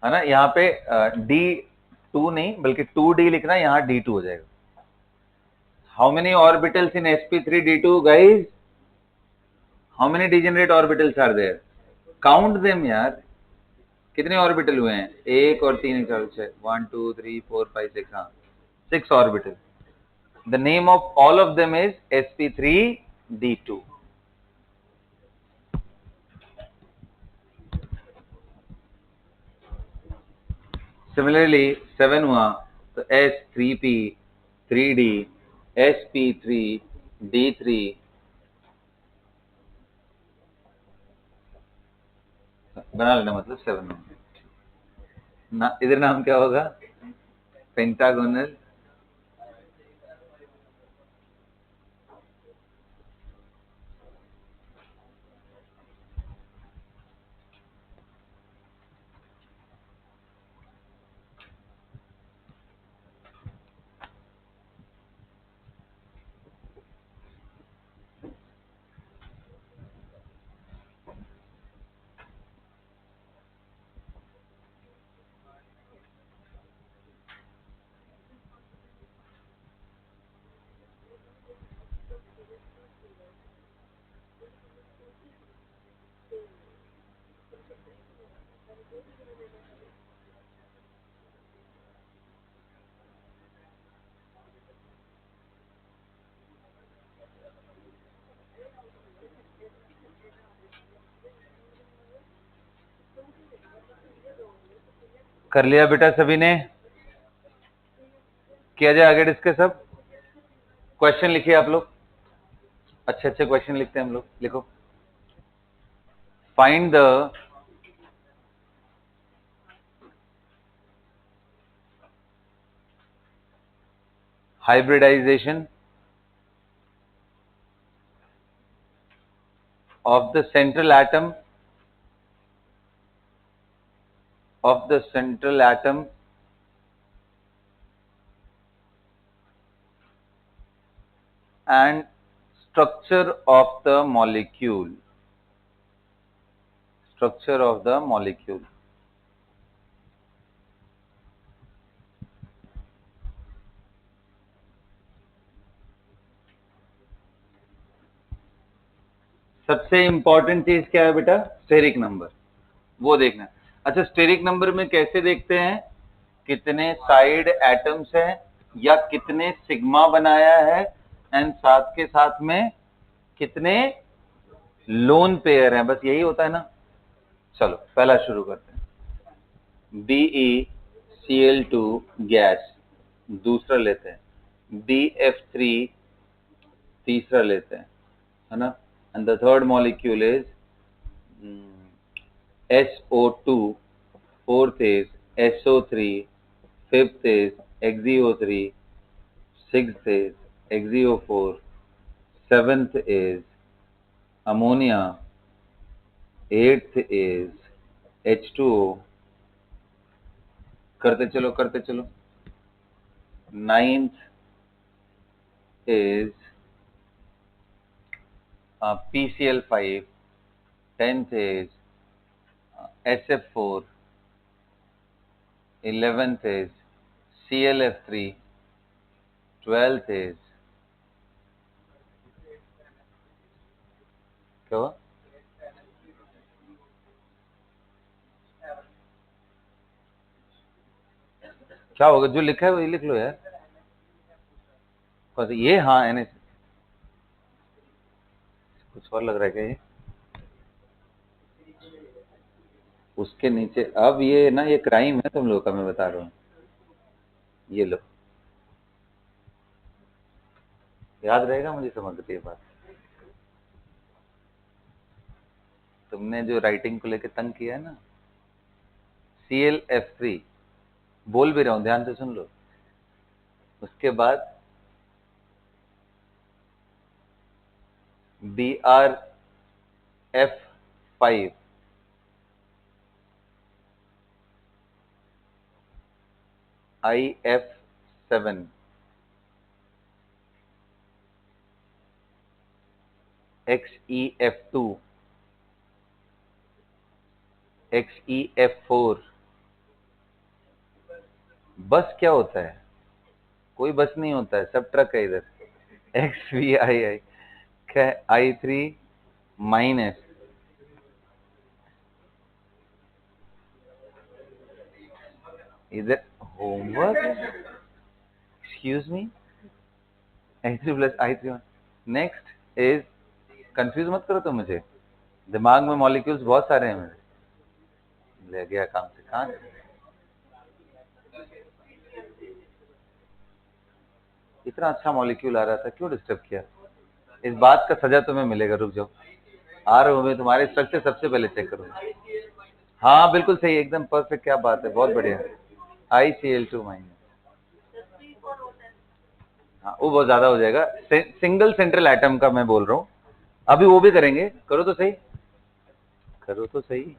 है ना, यहाँ पे D2 नहीं बल्कि 2D लिखना, यहाँ D2 हो जाएगा। How many orbitals in sp3d2 guys? How many degenerate orbitals are there? Count them यार, कितने ऑर्बिटल हुए हैं? एक और तीन, चार, छह, 1 2 3 4 5 6, हाँ 6 orbital. The name of all of them is sp3d2। Similarly 7 हुआ तो s3p 3d sp3d3 बना लेना, मतलब 7 होंगे ना। इधर नाम क्या होगा? पेंटागोनल कर लिया बेटा सभी ने? किया जाए आगे डिस्कस। अब क्वेश्चन लिखिए आप लोग, अच्छे अच्छे क्वेश्चन लिखते हैं हम लोग। लिखो, find the hybridization of the central atom and structure of the molecule. Structure of the molecule. सबसे इंपॉर्टेंट चीज क्या है बेटा? स्टेरिक नंबर, वो देखना है। अच्छा, स्टेरिक नंबर में कैसे देखते हैं? कितने साइड एटम्स हैं या कितने सिग्मा बनाया है, एंड साथ के साथ में कितने लोन पेयर हैं, बस यही होता है ना। चलो पहला शुरू करते हैं। BeCl2 गैस दूसरा लेते हैं, BF3 तीसरा लेते हैं, है ना। And the third molecule is SO2, fourth is SO3, fifth is XeO3, sixth is XeO4, seventh is ammonia, eighth is H2O। करते चलो करते चलो। Ninth is PCl5, 10th is SF4, 11th is ClF3, 12th is क्या हुआ? क्या होगा? जो लिखा है वही लिख लो यार। कौन सा ये? हाँ NH, कुछ और लग रहा है क्या ये? उसके नीचे अब ये ना, ये क्राइम है तुम लोग का, मैं बता रहा हूँ। ये लो, याद रहेगा मुझे, समझ ये बात। तुमने जो राइटिंग को लेके तंग किया है ना, ClF3 बोल भी रहा हूँ, ध्यान से सुन लो। उसके बाद BrF5, IF7, XeF2, XeF4, बस क्या होता है? कोई बस नहीं होता है, सब ट्रक है इधर। X V I I, I3 minus, इधर homework, excuse me, I3 plus I3, next is, confuse मत करो तो मुझे, दिमाग में मॉलिक्यूल्स बहुत सारे हैं मेरे। ले गया काम से, कहाँ? इतना अच्छा मॉलिक्यूल आ रहा था, क्यों डिस्टर्ब किया? इस बात का सजा तुम्हें मिलेगा, रुक जाओ, आ रहा हूँ मैं, तुम्हारे स्ट्रक्चर सबसे पहले चेक करूंगा। हाँ बिल्कुल सही, एकदम परफेक्ट, क्या बात है, बहुत बढ़िया। ICl2 माइनस, हाँ वो बहुत ज्यादा हो जाएगा, सिंगल सेंट्रल एटम का मैं बोल रहा हूँ। अभी वो भी करेंगे, करो तो सही, करो तो सही।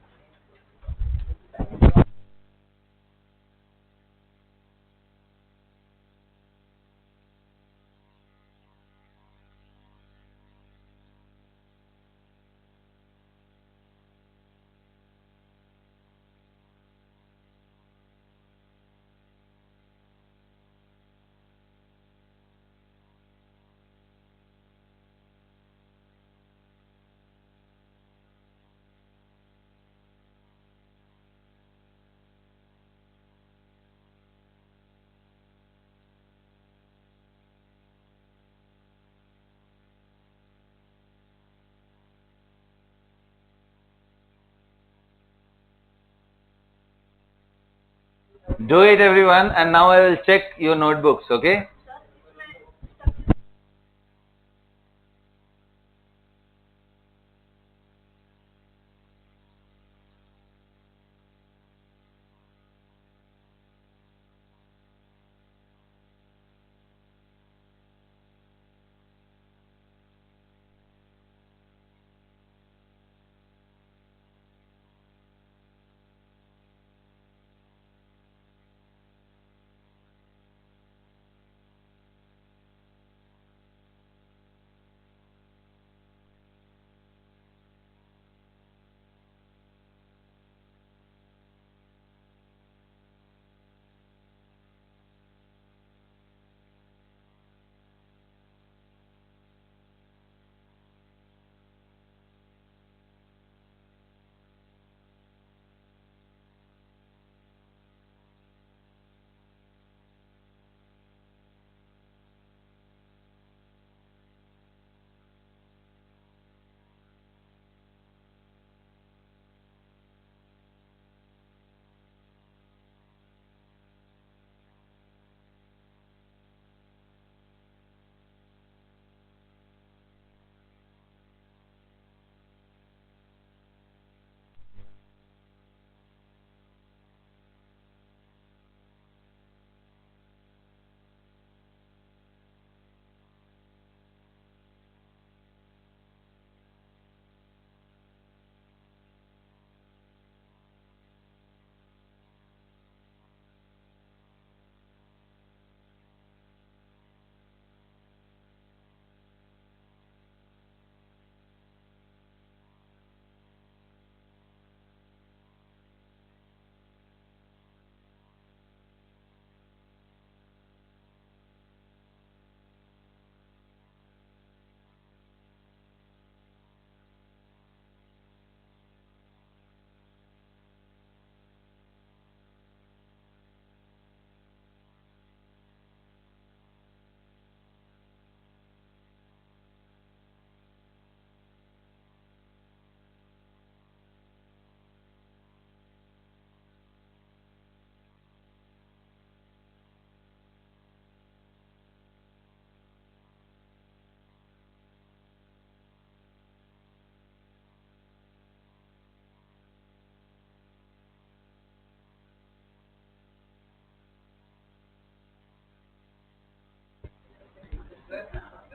Do it everyone, and now I will check your notebooks, okay?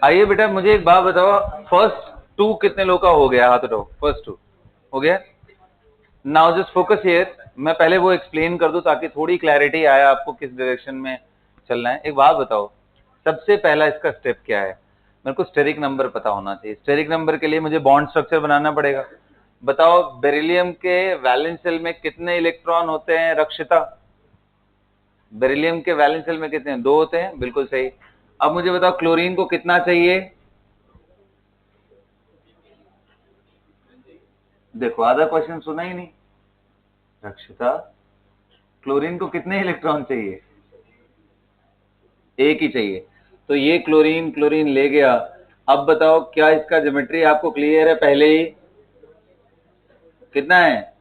आइए बेटा, मुझे एक बात बताओ, फर्स्ट टू कितने लोग का हो गया? हाथ उठाओ, फर्स्ट टू हो गया। नाउ जस्ट फोकस हियर, मैं पहले वो एक्सप्लेन कर दूं ताकि थोड़ी क्लैरिटी आए आपको किस डायरेक्शन में चलना है। एक बात बताओ, सबसे पहला इसका स्टेप क्या है? मेरे को स्टेरिक नंबर पता होना चाहिए। स्टेरिक नंबर के लिए मुझे बॉन्ड स्ट्रक्चर बनाना पड़ेगा। बताओ, बेरिलियम के वैलेंस शेल में कितने इलेक्ट्रॉन होते हैं रक्षिता? बेरिलियम के वैलेंस शेल में कितने हैं? 2 होते हैं, बिल्कुल सही। अब मुझे बताओ क्लोरीन को कितना चाहिए? देखो आधा क्वेश्चन सुना ही नहीं। रक्षिता, क्लोरीन को कितने इलेक्ट्रॉन चाहिए? एक ही चाहिए। तो ये क्लोरीन क्लोरीन ले गया। अब बताओ क्या इसका ज्योमेट्री आपको क्लियर है पहले ही? कितना है?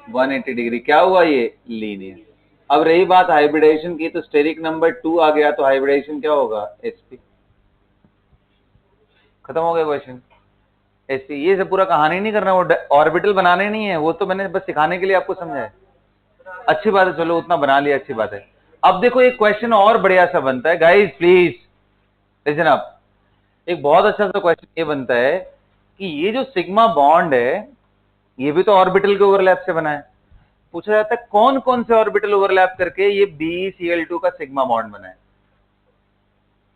180 डिग्री। क्या हुआ ये? लीनियर। अब रही बात हाइब्रिडेशन की, तो स्टेरिक नंबर 2 आ गया, तो हाइब्रिडेशन क्या होगा? sp। खत्म हो गया क्वेश्चन। sp। ये सब पूरा कहानी नहीं करना, वो ऑर्बिटल बनाने नहीं है, वो तो मैंने बस सिखाने के लिए आपको समझाया। अच्छी बात है, चलो उतना बना लिया, अच्छी बात है। अब देखो एक क्वेश्चन और बढ़िया सा बनता है, गाइस प्लीज लिसन अप। एक बहुत अच्छा सा क्वेश्चन ये बनता है कि ये जो सिग्मा बॉन्ड है, ये भी तो ऑर्बिटल के ओवरलैप से बना है। पूछा जाता है कौन कौन से ऑर्बिटल ओवरलैप करके ये BeCl2 का सिग्मा बॉन्ड बना है।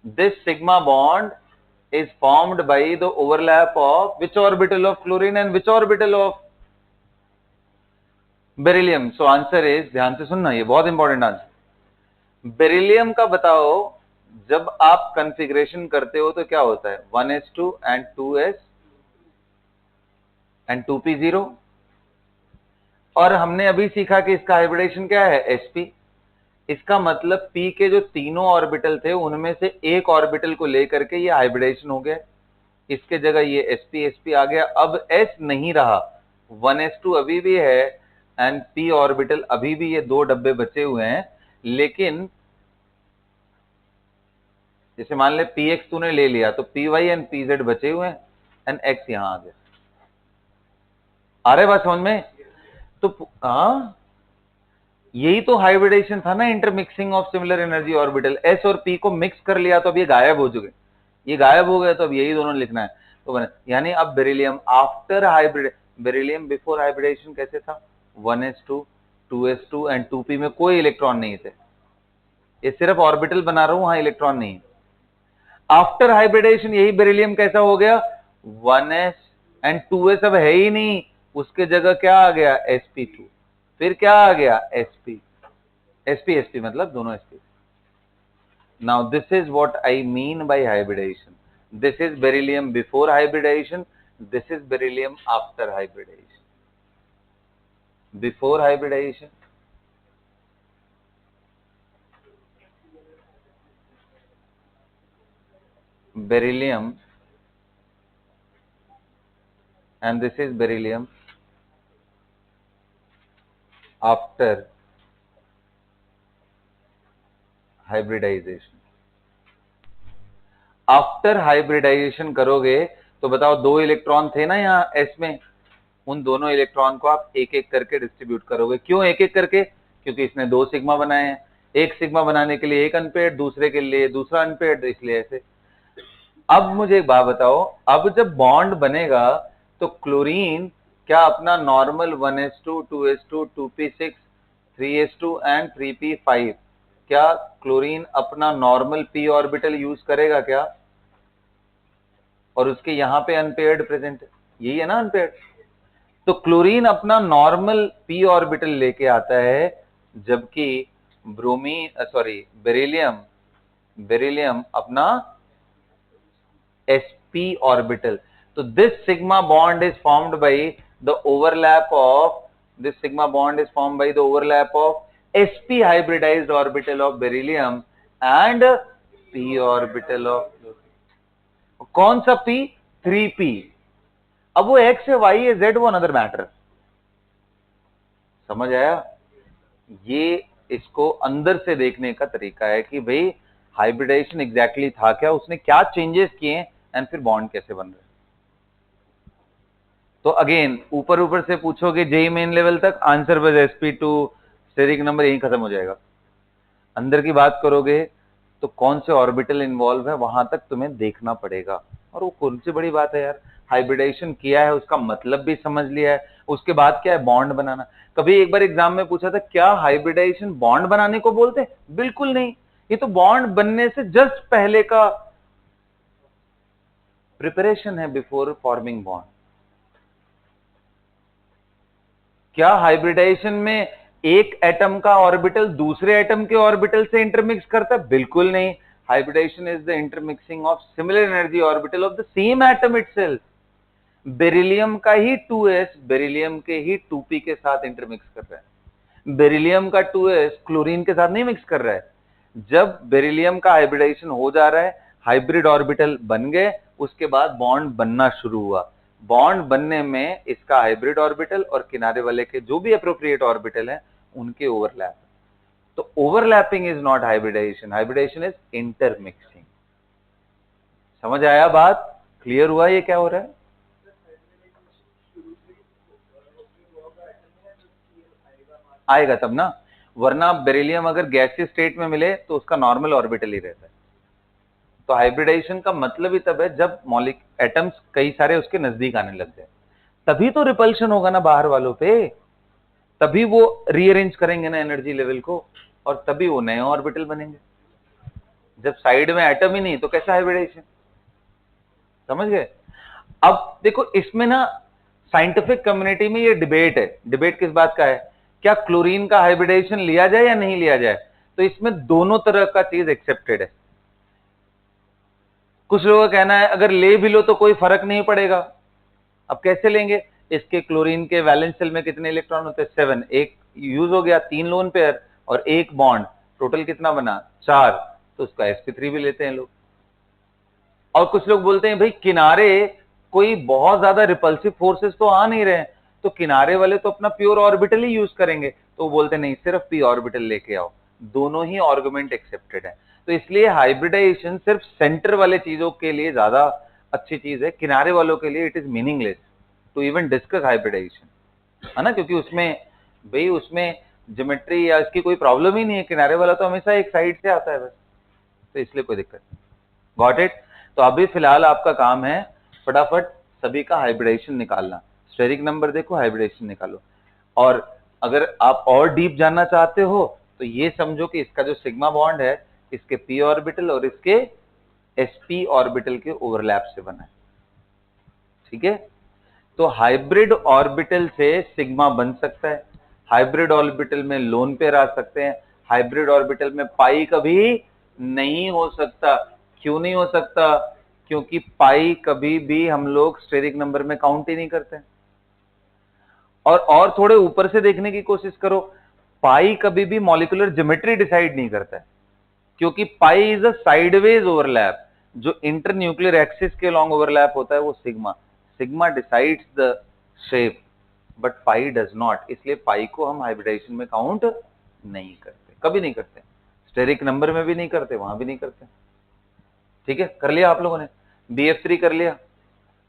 This sigma bond is formed by the overlap of which orbital of chlorine and which orbital of beryllium? So answer is, ध्यान से सुनना, ये बहुत इंपॉर्टेंट आंसर। बेरिलियम का बताओ, जब आप कॉन्फ़िगरेशन करते हो तो क्या होता है? 1s2 and 2s and 2p0। और हमने अभी सीखा कि इसका हाइब्रिडेशन क्या है? sp। इसका मतलब p के जो तीनों ऑर्बिटल थे उनमें से एक ऑर्बिटल को लेकर के ये हाइब्रिडेशन हो गया। इसके जगह ये sp आ गया। अब s नहीं रहा, 1s2 अभी भी है एंड p ऑर्बिटल अभी भी, ये 2 डब्बे बचे हुए हैं। लेकिन जैसे मान ले px तूने ले लिया, तो py एंड pz बचे हुए हैं एंड x यहां आ गया। आ रहे बात समझ में? तो यही तो हाइब्रिडेशन था ना, intermixing of similar energy orbital. s और p को मिक्स कर लिया तो अब ये गायब हो चुके, ये गायब हो गए, तो अब यही दोनों लिखना है। तो बने यानी अब beryllium after hybrid, beryllium before hybridization कैसे था? 1s2 2s2 एंड 2p में कोई इलेक्ट्रॉन नहीं थे, ये सिर्फ ऑर्बिटल बना रहा हूं, वहां इलेक्ट्रॉन नहीं। आफ्टर हाइब्रिडेशन यही बेरिलियम कैसा हो गया? 1s एंड 2s अब है ही नहीं, उसके जगह क्या आ गया? sp2। फिर क्या आ गया? sp मतलब दोनों sp। Now this is what I mean by hybridization. This is beryllium before hybridization, this is beryllium after hybridization. Before hybridization, beryllium, and this is beryllium after hybridization। After hybridization करोगे तो बताओ, 2 electron थे ना यहाँ s में, उन दोनों electron को आप एक एक करके डिस्ट्रीब्यूट करोगे। क्यों एक एक करके? क्योंकि इसने 2 सिग्मा बनाए हैं, एक सिग्मा बनाने के लिए एक अनपेयर्ड, दूसरे के लिए दूसरा अनपेयर्ड, इसलिए ऐसे। अब मुझे एक बात बताओ, अब जब बॉन्ड बनेगा तो क्लोरीन क्या अपना normal 1s2 2s2 2p6 3s2 and 3p5, क्या क्लोरीन अपना नॉर्मल p ऑर्बिटल यूज करेगा क्या? और उसके यहाँ पे अनपेयर्ड प्रेजेंट है, यही है ना अनपेयर्ड। तो क्लोरीन अपना नॉर्मल p ऑर्बिटल लेके आता है, जबकि बेरिलियम, बेरिलियम अपना sp orbital। So this sigma bond is formed by the overlap of, this sigma bond is formed by the overlap of sp hybridized orbital of beryllium and p orbital of, कौन सा p? 3p। अब वो x है, y है, z, वो another matter. समझ आया? ये इसको अंदर से देखने का तरीका है कि भाई हाइब्रिडाइजेशन एग्जैक्टली था क्या, उसने क्या चेंजेस किए एंड फिर बॉन्ड कैसे बन रहे। तो अगेन ऊपर ऊपर से पूछोगे जेई मेन लेवल तक, आंसर बस sp2 स्टेरिक नंबर यही खत्म हो जाएगा। अंदर की बात करोगे तो कौन से ऑर्बिटल इन्वॉल्व है वहां तक तुम्हें देखना पड़ेगा। और वो कौन सी बड़ी बात है यार, हाइब्रिडेशन किया है उसका मतलब भी समझ लिया है, उसके बाद क्या है? बॉन्ड बनाना। कभी एक बार एग्जाम में पूछा था क्या हाइब्रिडाइजेशन बॉन्ड बनाने को बोलते हैं? बिल्कुल नहीं, ये तो बॉन्ड बनने से जस्ट पहले का प्रिपरेशन है, बिफोर फॉर्मिंग बॉन्ड। क्या हाइब्रिडाइजेशन में एक एटम का ऑर्बिटल दूसरे एटम के ऑर्बिटल से इंटरमिक्स करता है? बिल्कुल नहीं। Hybridization is the intermixing of similar energy orbital of the same atom itself. Beryllium का ही 2s बेरिलियम के ही 2p के साथ इंटरमिक्स कर रहा है। बेरिलियम का 2s क्लोरीन के साथ नहीं मिक्स कर रहा है। जब बेरिलियम का हाइब्रिडेशन हो जा रहा है, हाइब्रिड ऑर्बिटल बन गए, उसके बाद बॉन्ड बनना शुरू हुआ। बॉन्ड बनने में इसका हाइब्रिड ऑर्बिटल और किनारे वाले के जो भी अप्रोप्रिएट ऑर्बिटल है उनके ओवरलैप। तो overlapping is not hybridization, hybridization is intermixing. समझ आया बात? क्लियर हुआ ये क्या हो रहा है? आएगा तब ना, वरना बेरिलियम अगर गैसीय स्टेट में मिले तो उसका नॉर्मल ऑर्बिटल ही रहता है। तो हाइब्रिडाइजेशन का मतलब ही तब है जब मॉलिक एटम्स कई सारे उसके नजदीक आने लग जाए, तभी तो रिपल्शन होगा ना बाहर वालों पे, तभी वो रीअरेंज करेंगे ना एनर्जी लेवल को, और तभी वो नए ऑर्बिटल बनेंगे। जब साइड में एटम ही नहीं तो कैसा हाइब्रिडाइजेशन? समझ गए? अब देखो इसमें ना साइंटिफिक कम्युनिटी में ये डिबेट है। डिबेट किस बात का है? क्या क्लोरीन का हाइब्रिडाइजेशन लिया जाए या नहीं लिया जाए? तो इसमें दोनों तरह का चीज एक्सेप्टेड है। कुछ लोगों का कहना है अगर ले भी लो तो कोई फर्क नहीं पड़ेगा। अब कैसे लेंगे? इसके क्लोरीन के वैलेंस शेल में कितने इलेक्ट्रॉन होते हैं? 7। एक यूज हो गया, 3 लोन पेयर और एक बॉन्ड, टोटल कितना बना? 4। तो उसका sp3 भी लेते हैं लोग। और कुछ लोग बोलते हैं भाई किनारे कोई बहुत ज्यादा रिपल्सिव फोर्सेस तो आ नहीं रहे हैं, तो किनारे वाले तो अपना प्योर ऑर्बिटल ही यूज करेंगे। तो बोलते नहीं, सिर्फ पी ऑर्बिटल लेके आओ। दोनों ही आर्गुमेंट एक्सेप्टेड है। तो इसलिए हाइब्रिडाइजेशन सिर्फ सेंटर वाले चीजों के लिए ज्यादा अच्छी चीज है, किनारे वालों के लिए it is meaningless to even discuss hybridization, है ना? क्योंकि उसमें भाई उसमें ज्योमेट्री या इसकी कोई प्रॉब्लम ही नहीं है, किनारे वाला तो हमेशा एक साइड से आता है बस, तो इसलिए कोई दिक्कत नहीं। Got it? तो अभी फिलहाल आपका काम है फटाफट सभी का हाइब्रिडेशन निकालना। स्टेरिक नंबर देखो, हाइब्रिडेशन निकालो। और अगर आप और डीप जानना चाहते हो तो ये समझो कि इसका जो सिग्मा बॉन्ड है इसके पी ऑर्बिटल और इसके sp ऑर्बिटल के ओवरलैप से बना है। ठीक है? तो हाइब्रिड ऑर्बिटल से सिग्मा बन सकता है, हाइब्रिड ऑर्बिटल में लोन पेयर आ सकते हैं, हाइब्रिड ऑर्बिटल में पाई कभी नहीं हो सकता। क्यों नहीं हो सकता? क्योंकि पाई कभी भी हम लोग स्टेरिक नंबर में काउंट ही नहीं करते। और थोड़े ऊपर से देखने की कोशिश करो, पाई कभी भी मॉलिक्यूलर ज्योमेट्री डिसाइड नहीं करता है, क्योंकि pi is a sideways overlap. जो इंटर न्यूक्लियर एक्सिस के लॉन्ग ओवरलैप होता है वो sigma, sigma decides the shape, but pi does not. इसलिए पाई को हम हाइब्रिडाइजेशन में काउंट नहीं करते, कभी नहीं करते। स्टेरिक नंबर में भी नहीं करते, वहां भी नहीं करते। ठीक है? कर लिया आप लोगों ने? BF3 कर लिया?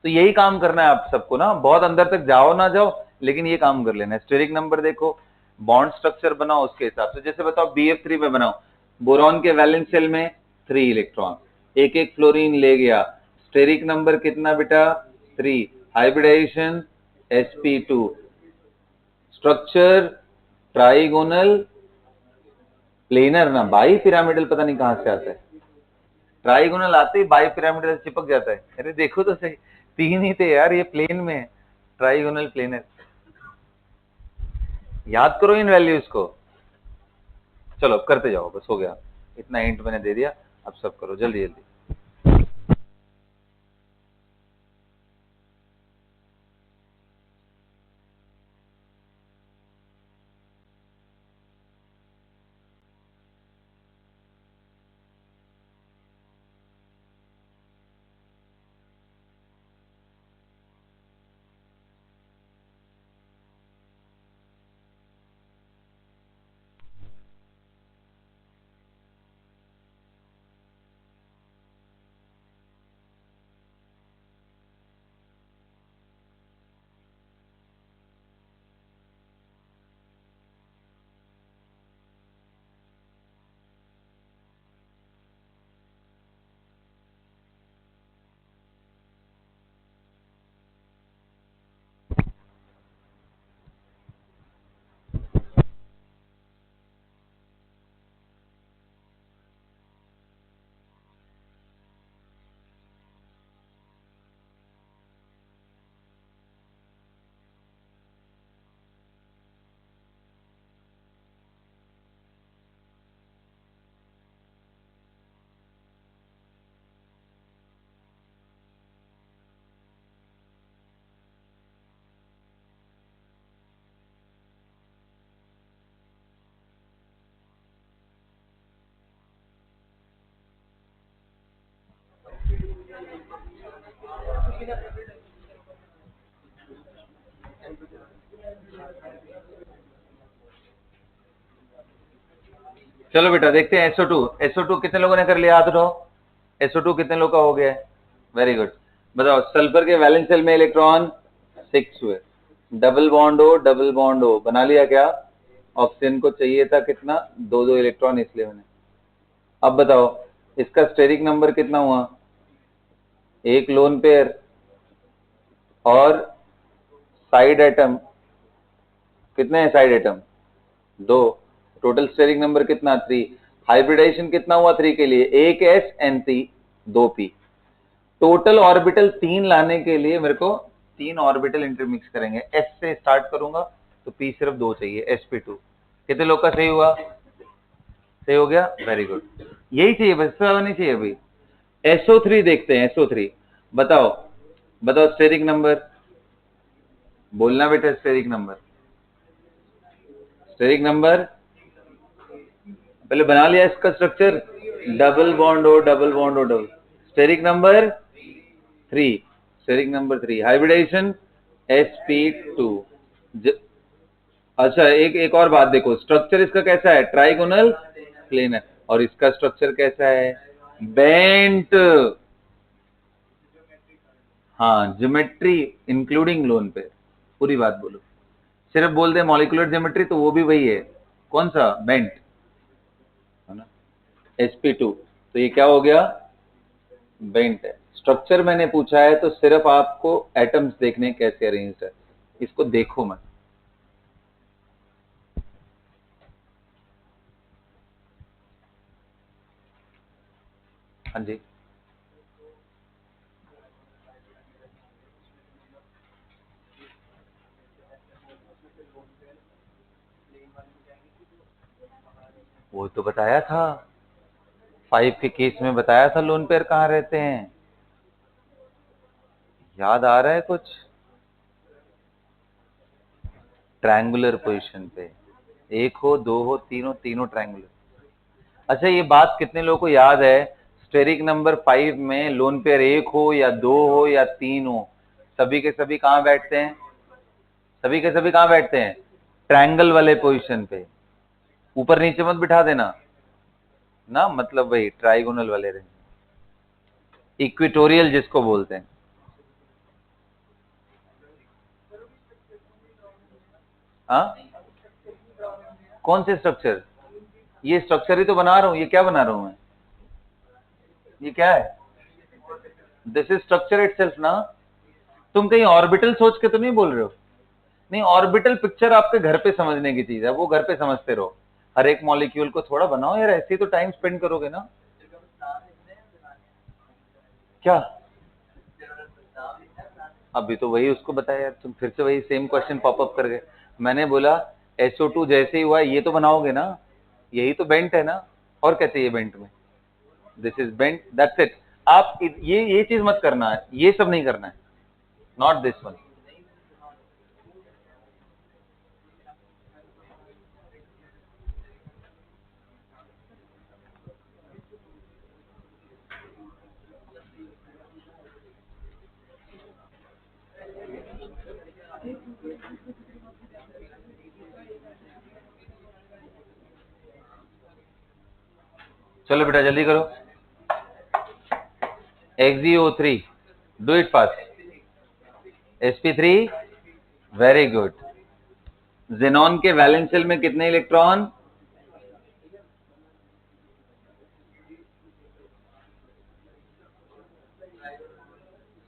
तो यही काम करना है आप सबको ना, बहुत अंदर तक जाओ ना जाओ, लेकिन ये काम कर लेना है। स्टेरिक नंबर देखो, बॉन्ड स्ट्रक्चर बनाओ उसके हिसाब से। जैसे बताओ BF3 में बनाओ, बोरॉन के वैलेंस शेल में 3 इलेक्ट्रॉन, एक एक फ्लोरीन ले गया, स्टेरिक नंबर कितना बेटा? 3। Hybridization sp2, structure trigonal planar, ना बाई पिरामिडल पता नहीं कहां से आता है। ट्राइगोनल आते ही बाई पिरामिडल चिपक जाता है। अरे देखो तो सही, 3 ही थे यार, ये प्लेन में है, ट्राइगोनल प्लेनर। याद करो इन वैल्यूज को। चलो करते जाओ, बस हो गया, इतना हिंट मैंने दे दिया, अब सब करो जल्दी जल्दी। चलो बेटा देखते हैं SO2। SO2 कितने लोगों ने कर लिया, हाथ उठाओ। SO2 कितने लोग का हो गया है? Very good. बताओ सल्फर के वैलेंस शेल में इलेक्ट्रॉन 6 हुए, डबल बॉन्ड हो बना लिया क्या? ऑक्सीजन को चाहिए था कितना, 2 इलेक्ट्रॉन, इसलिए मैंने। अब बताओ इसका स्टेरिक नंबर कितना हुआ? एक लोन पेयर और साइड एटम कितने हैं? Side atom 2, total steric number कितना? 3। हाइब्रिडाइजेशन कितना हुआ 3 के लिए? एक S N3 2P। Total orbital 3 लाने के लिए मेरे को 3 ऑर्बिटल इंटरमिक्स करेंगे। S से स्टार्ट करूंगा तो P सिर्फ 2 चाहिए, sp2। कितने लोग का सही हुआ? सही हो गया, वेरी गुड। यही चाहिए बस, इससे ज्यादा नहीं चाहिए अभी। SO3 देखते हैं, SO3 बताओ। बताओ स्टेरिक नंबर, बोलना बेटा स्टेरिक नंबर। स्टेरिक नंबर पहले बना लिया इसका स्ट्रक्चर, डबल बॉन्ड हो double. Steric number 3, steric number 3। Hybridization sp2। अच्छा एक और बात देखो, स्ट्रक्चर इसका कैसा है? Trigonal planar. और इसका स्ट्रक्चर कैसा है? बेंट। हाँ, ज्योमेट्री इंक्लूडिंग लोन पेयर। पूरी बात बोलो, सिर्फ बोल दे मॉलिक्यूलर ज्योमेट्री तो वो भी वही है। कौन सा? बेंट है ना, sp2। तो ये क्या हो गया? बेंट है। स्ट्रक्चर मैंने पूछा है तो सिर्फ आपको एटम्स देखने कैसे अरेंज है, इसको देखो मत। हाँ जी, वो तो बताया था, 5 के केस में बताया था लोन पेयर कहाँ रहते हैं। याद आ रहा है कुछ? ट्रायंगुलर पोजीशन पे, एक हो, दो हो, तीन हो, तीनों ट्रायंगुलर। अच्छा ये बात कितने लोगों को याद है? स्टेरिक नंबर 5 में लोन पेयर 1 हो या 2 हो या 3 हो, सभी के सभी कहाँ बैठते हैं? सभी के सभी कहाँ बैठते हैं? ट्रायंगल वाले पोजीशन पे। ऊपर नीचे मत बिठा देना ना, मतलब वही ट्राइगोनल वाले रेंज, इक्वेटोरियल जिसको बोलते हैं। हाँ, कौन से स्ट्रक्चर? ये स्ट्रक्चर ही तो बना रहा हूं, ये क्या बना रहा हूं मैं? ये क्या है? दिस इज स्ट्रक्चर इटसेल्फ ना। तुम कहीं ऑर्बिटल सोच के तो नहीं बोल रहे हो? नहीं, ऑर्बिटल पिक्चर आपके घर पे समझने की चीज है, वो घर पे समझते रहो। हर एक मॉलिक्यूल को थोड़ा बनाओ यार, ऐसे ही तो टाइम स्पेंड करोगे ना। क्या? अभी तो वही उसको बताया यार, तुम फिर से वही सेम क्वेश्चन पॉपअप कर गए। मैंने बोला SO2 जैसे ही हुआ ये तो बनाओगे ना, यही तो बेंट है ना। और क्या चाहिए बेंट में? This is bent, that's it. आप ये चीज मत करना है, ये सब नहीं करना है, नॉट दिस वन। चलो बेटा जल्दी करो। XeO3, do it fast. sp3, very good. Xenon के वैलेंस शेल में कितने इलेक्ट्रॉन?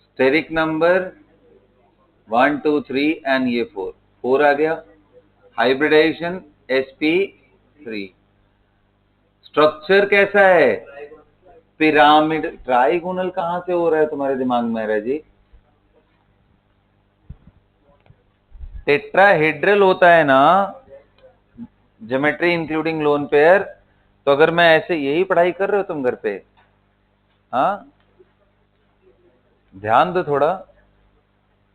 स्टेरिक नंबर 1 2 3 एंड ये 4, 4 आ गया। Hybridisation sp3। स्ट्रक्चर कैसा है? पिरामिड। ट्राइगोनल कहां से हो रहा है तुम्हारे दिमाग में राजी? टेट्राहेड्रल होता है ना, ज्योमेट्री इंक्लूडिंग लोन पेयर। तो अगर मैं ऐसे, यही पढ़ाई कर रहे हो तुम घर पे? हाँ, ध्यान दो थोड़ा।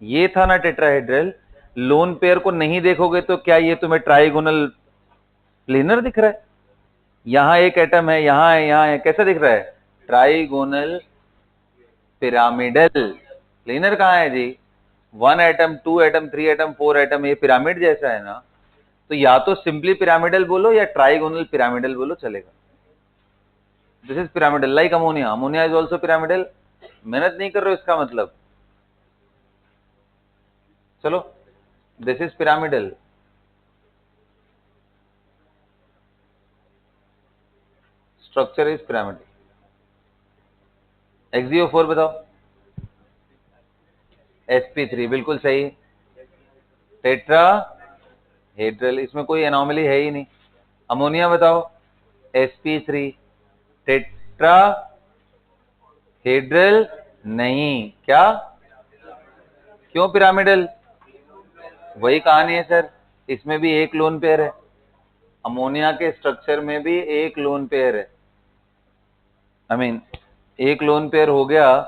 ये था ना टेट्राहेड्रल, लोन पेयर को नहीं देखोगे तो क्या ये तुम्हें ट्राइगोनल प्लेनर दिख रहा है? यहां एक एटम है, यहां है, यहां है, कैसा दिख रहा है? Trigonal pyramidal. प्लेनर कहाँ है जी? 1 एटम, 2 एटम, 3 एटम, 4 एटम, ये पिरामिड जैसा है ना, तो या तो सिंपली पिरामिडल बोलो या ट्राइगोनल पिरामिडल बोलो, चलेगा। This is pyramidal like ammonia, ammonia is also pyramidal. मेहनत नहीं कर रहे हो इसका मतलब, चलो this is pyramidal. Structure is pyramidal. XeO4 बताओ। sp3 बिल्कुल सही। टेट्रा हेड्रल, इसमें कोई एनोमली है ही नहीं। अमोनिया बताओ। sp3 टेट्रा हेड्रल नहीं, क्या? क्यों पिरामिडल? वही कहानी है सर, इसमें भी एक लोन पेयर है, अमोनिया के स्ट्रक्चर में भी एक लोन पेयर है। आई मीन एक लोन पेयर हो गया,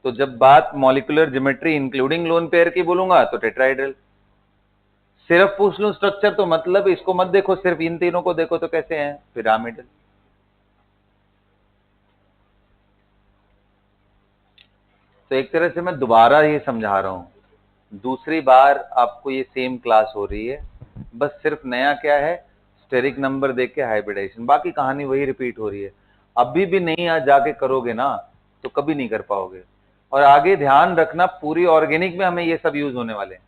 तो जब बात molecular geometry including lone pair की बोलूंगा तो टेट्राहेड्रल। सिर्फ पूछ लूं स्ट्रक्चर तो मतलब इसको मत देखो, सिर्फ इन तीनों को देखो तो कैसे हैं? पिरामिडल। तो एक तरह से मैं दोबारा ये समझा रहा हूं, दूसरी बार आपको ये सेम क्लास हो रही है, बस सिर्फ नया क्या है, स्टेरिक नंबर देख के हाइब्रिडाइजेशन, बाकी कहानी वही रिपीट हो रही है। अभी भी नहीं आज जाके करोगे ना तो कभी नहीं कर पाओगे। और आगे ध्यान रखना, पूरी ऑर्गेनिक में हमें ये सब यूज होने वाले हैं,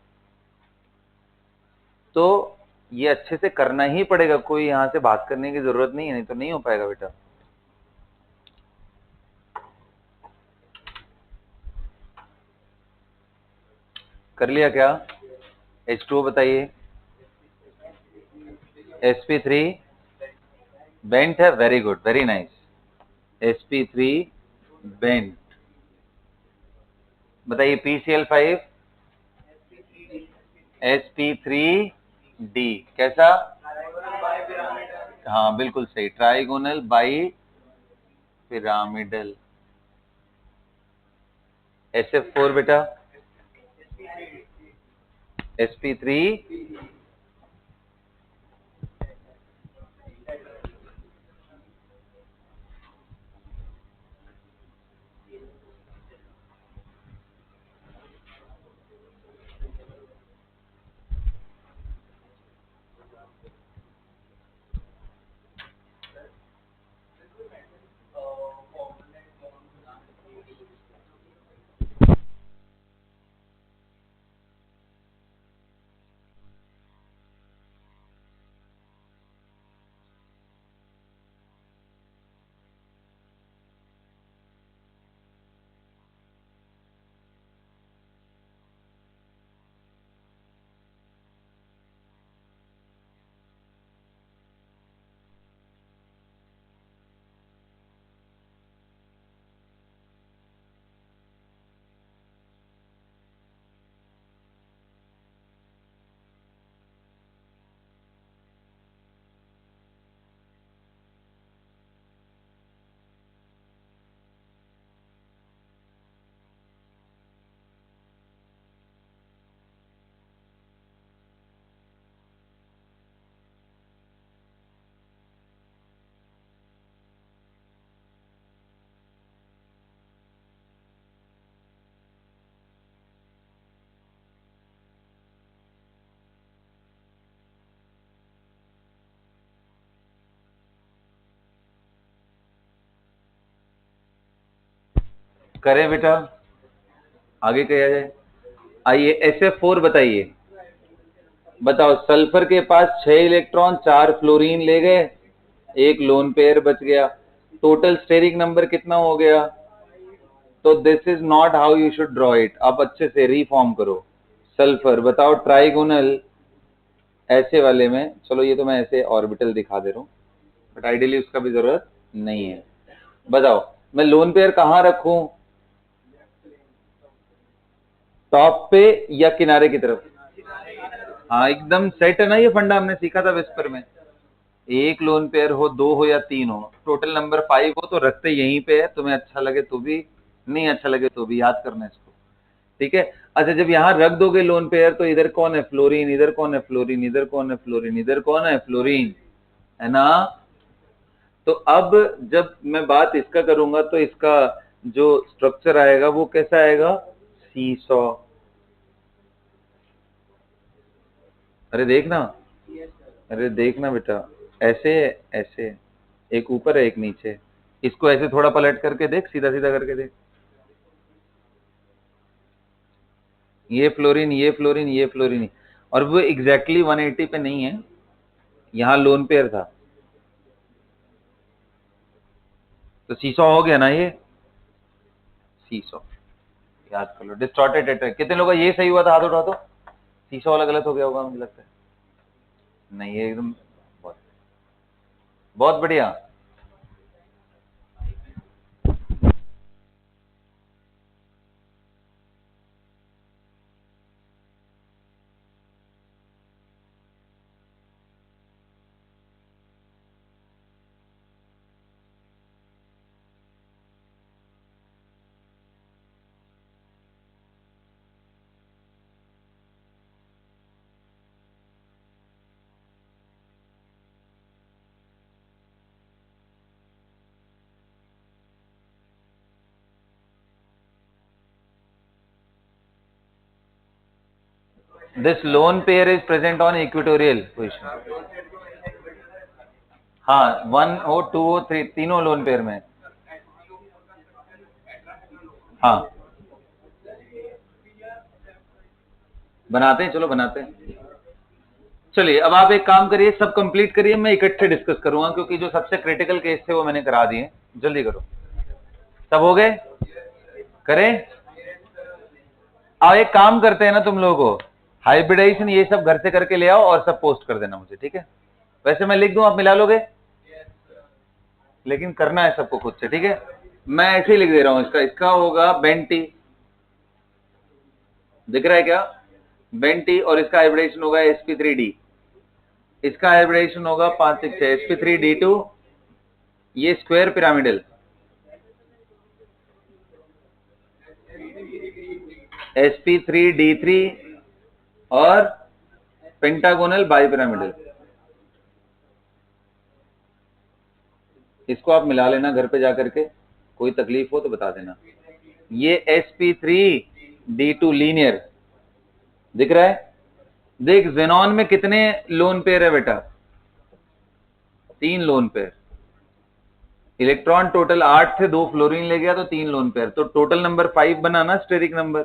तो ये अच्छे से करना ही पड़ेगा, कोई यहां से बात करने की जरूरत नहीं है, नहीं तो नहीं हो पाएगा बेटा। कर लिया क्या? H2O बताइए। sp3 बेंट है, very good, very nice. sp3 bent. बताइए PCl5 sp3d कैसा? हाँ बिल्कुल सही, ट्राइगोनल बाई पिरामिडल। SF4 बेटा, sp3 करें बेटा, आगे किया जाए। आइए SF4 बताइए। बताओ, सल्फर के पास 6 इलेक्ट्रॉन, 4 फ्लोरीन ले गए, एक लोन पेयर बच गया, टोटल स्टेरिक नंबर कितना हो गया? तो this is not how you should draw it, आप अच्छे से रिफॉर्म करो। सल्फर बताओ ट्राइगोनल ऐसे वाले में, चलो ये तो मैं ऐसे ऑर्बिटल दिखा दे रहा हूँ, बट आइडियली उसका भी जरूरत नहीं है। बताओ मैं लोन पेयर कहाँ रखूं, टॉप पे या किनारे की तरफ? हाँ एकदम सेट है ना, ये फंडा हमने सीखा था विस्पर में। एक लोन पेयर हो, दो हो या तीन हो, टोटल नंबर 5 हो तो रखते यहीं पे है, तुम्हें अच्छा लगे तो भी, नहीं अच्छा लगे तो भी, याद करना इसको, ठीक है। अच्छा जब यहाँ रख दोगे लोन पेयर, तो इधर कौन है? फ्लोरीन, इधर कौन है? फ्लोरीन, इधर कौन है? फ्लोरीन, इधर कौन है? फ्लोरीन, है ना। तो अब जब मैं बात इसका करूंगा तो इसका जो स्ट्रक्चर आएगा वो कैसा आएगा? सीसॉ, अरे देखना, अरे देखना बेटा, ऐसे ऐसे, एक ऊपर है एक नीचे, इसको ऐसे थोड़ा पलट करके देख, सीधा सीधा करके देख, ये फ्लोरीन, ये फ्लोरीन, ये फ्लोरीन, और वो एग्जैक्टली 180 पे नहीं है, यहाँ लोन पेयर था, तो सीसॉ हो गया ना ये, सीसॉ याद कर लो। डिस्टॉर्टेड टेट्रा, कितने लोगों का ये सही हुआ था, हाथ उठा दो। सीसॉ वाला गलत हो गया होगा मुझे लगता है, नहीं ये एकदम बहुत बहुत बढ़िया। This lone pair is present on equatorial position. हाँ, 1O 2O 3 तीनों लोन पेयर में। हाँ बनाते हैं, चलो बनाते हैं। चलिए अब आप एक काम करिए, सब कंप्लीट करिए, मैं इकट्ठे डिस्कस करूंगा क्योंकि जो सबसे क्रिटिकल केस थे वो मैंने करा दिए। जल्दी करो, सब हो गए? करें? अब एक काम करते हैं ना, तुम लोगों को हाइब्रिडाइजेशन ये सब घर से करके ले आओ और सब पोस्ट कर देना मुझे, ठीक है? वैसे मैं लिख दूं, आप मिला लोगे, लेकिन करना है सबको खुद से, ठीक है? मैं ऐसे ही लिख दे रहा हूं, इसका होगा बेंटी, दिख रहा है क्या? बेंटी, और इसका हाइब्रिडाइजेशन होगा sp3d, इसका हाइब्रिडाइजेशन होगा 5 6 sp3d2, ये स्क्वायर पिरामिडल sp3d3 और पेंटागोनल बाइपिरामिडल। इसको आप मिला लेना घर पे जाकर के, कोई तकलीफ हो तो बता देना। ये sp3d2 लीनियर दिख रहा है? देख जेनॉन में कितने लोन पेयर है बेटा? 3 लोन पेयर। इलेक्ट्रॉन टोटल 8 थे, 2 फ्लोरीन ले गया तो 3 लोन पेयर, तो टोटल नंबर 5 बना ना steric number.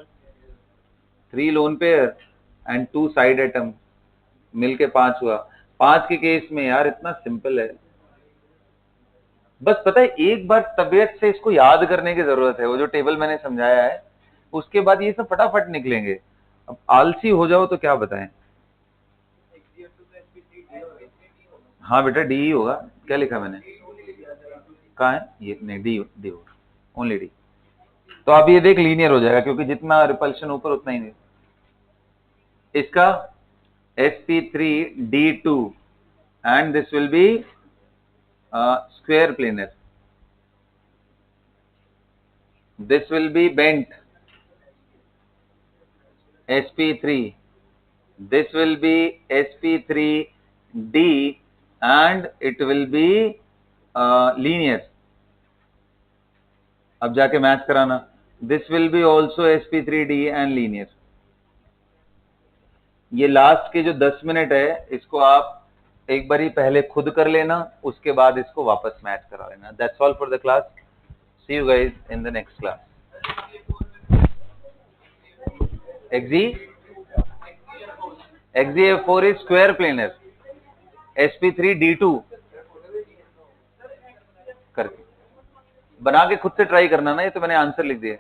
3 lone pair and 2 side atom मिलके 5 हुआ। 5 के केस में यार इतना सिंपल है, बस पता है एक बार तबीयत से इसको याद करने की जरूरत है, वो जो टेबल मैंने समझाया है उसके बाद ये सब फटाफट निकलेंगे। अब आलसी हो जाओ तो क्या बताएं। हाँ बेटा डी ही होगा, क्या लिखा मैंने, कहाँ है ये? नहीं डी, डी होगा, ओनली डी। तो अब ये देख लीनियर हो जाएगा क्योंकि जितना रिपल्शन ऊपर उतना ही नहीं। इसका sp3d2 and this will be square planar, this will be bent sp3, this will be sp3d and it will be linear। अब जाके मैच कराना, this will be also sp3d and linear। ये लास्ट के जो 10 मिनट है इसको आप एक बारी पहले खुद कर लेना, उसके बाद इसको वापस मैच करा लेना। That's all for the class, see you guys in the next class. XeF4 is square planar, sp3d2 करके बना के खुद से ट्राई करना ना, ये तो मैंने आंसर लिख दिया।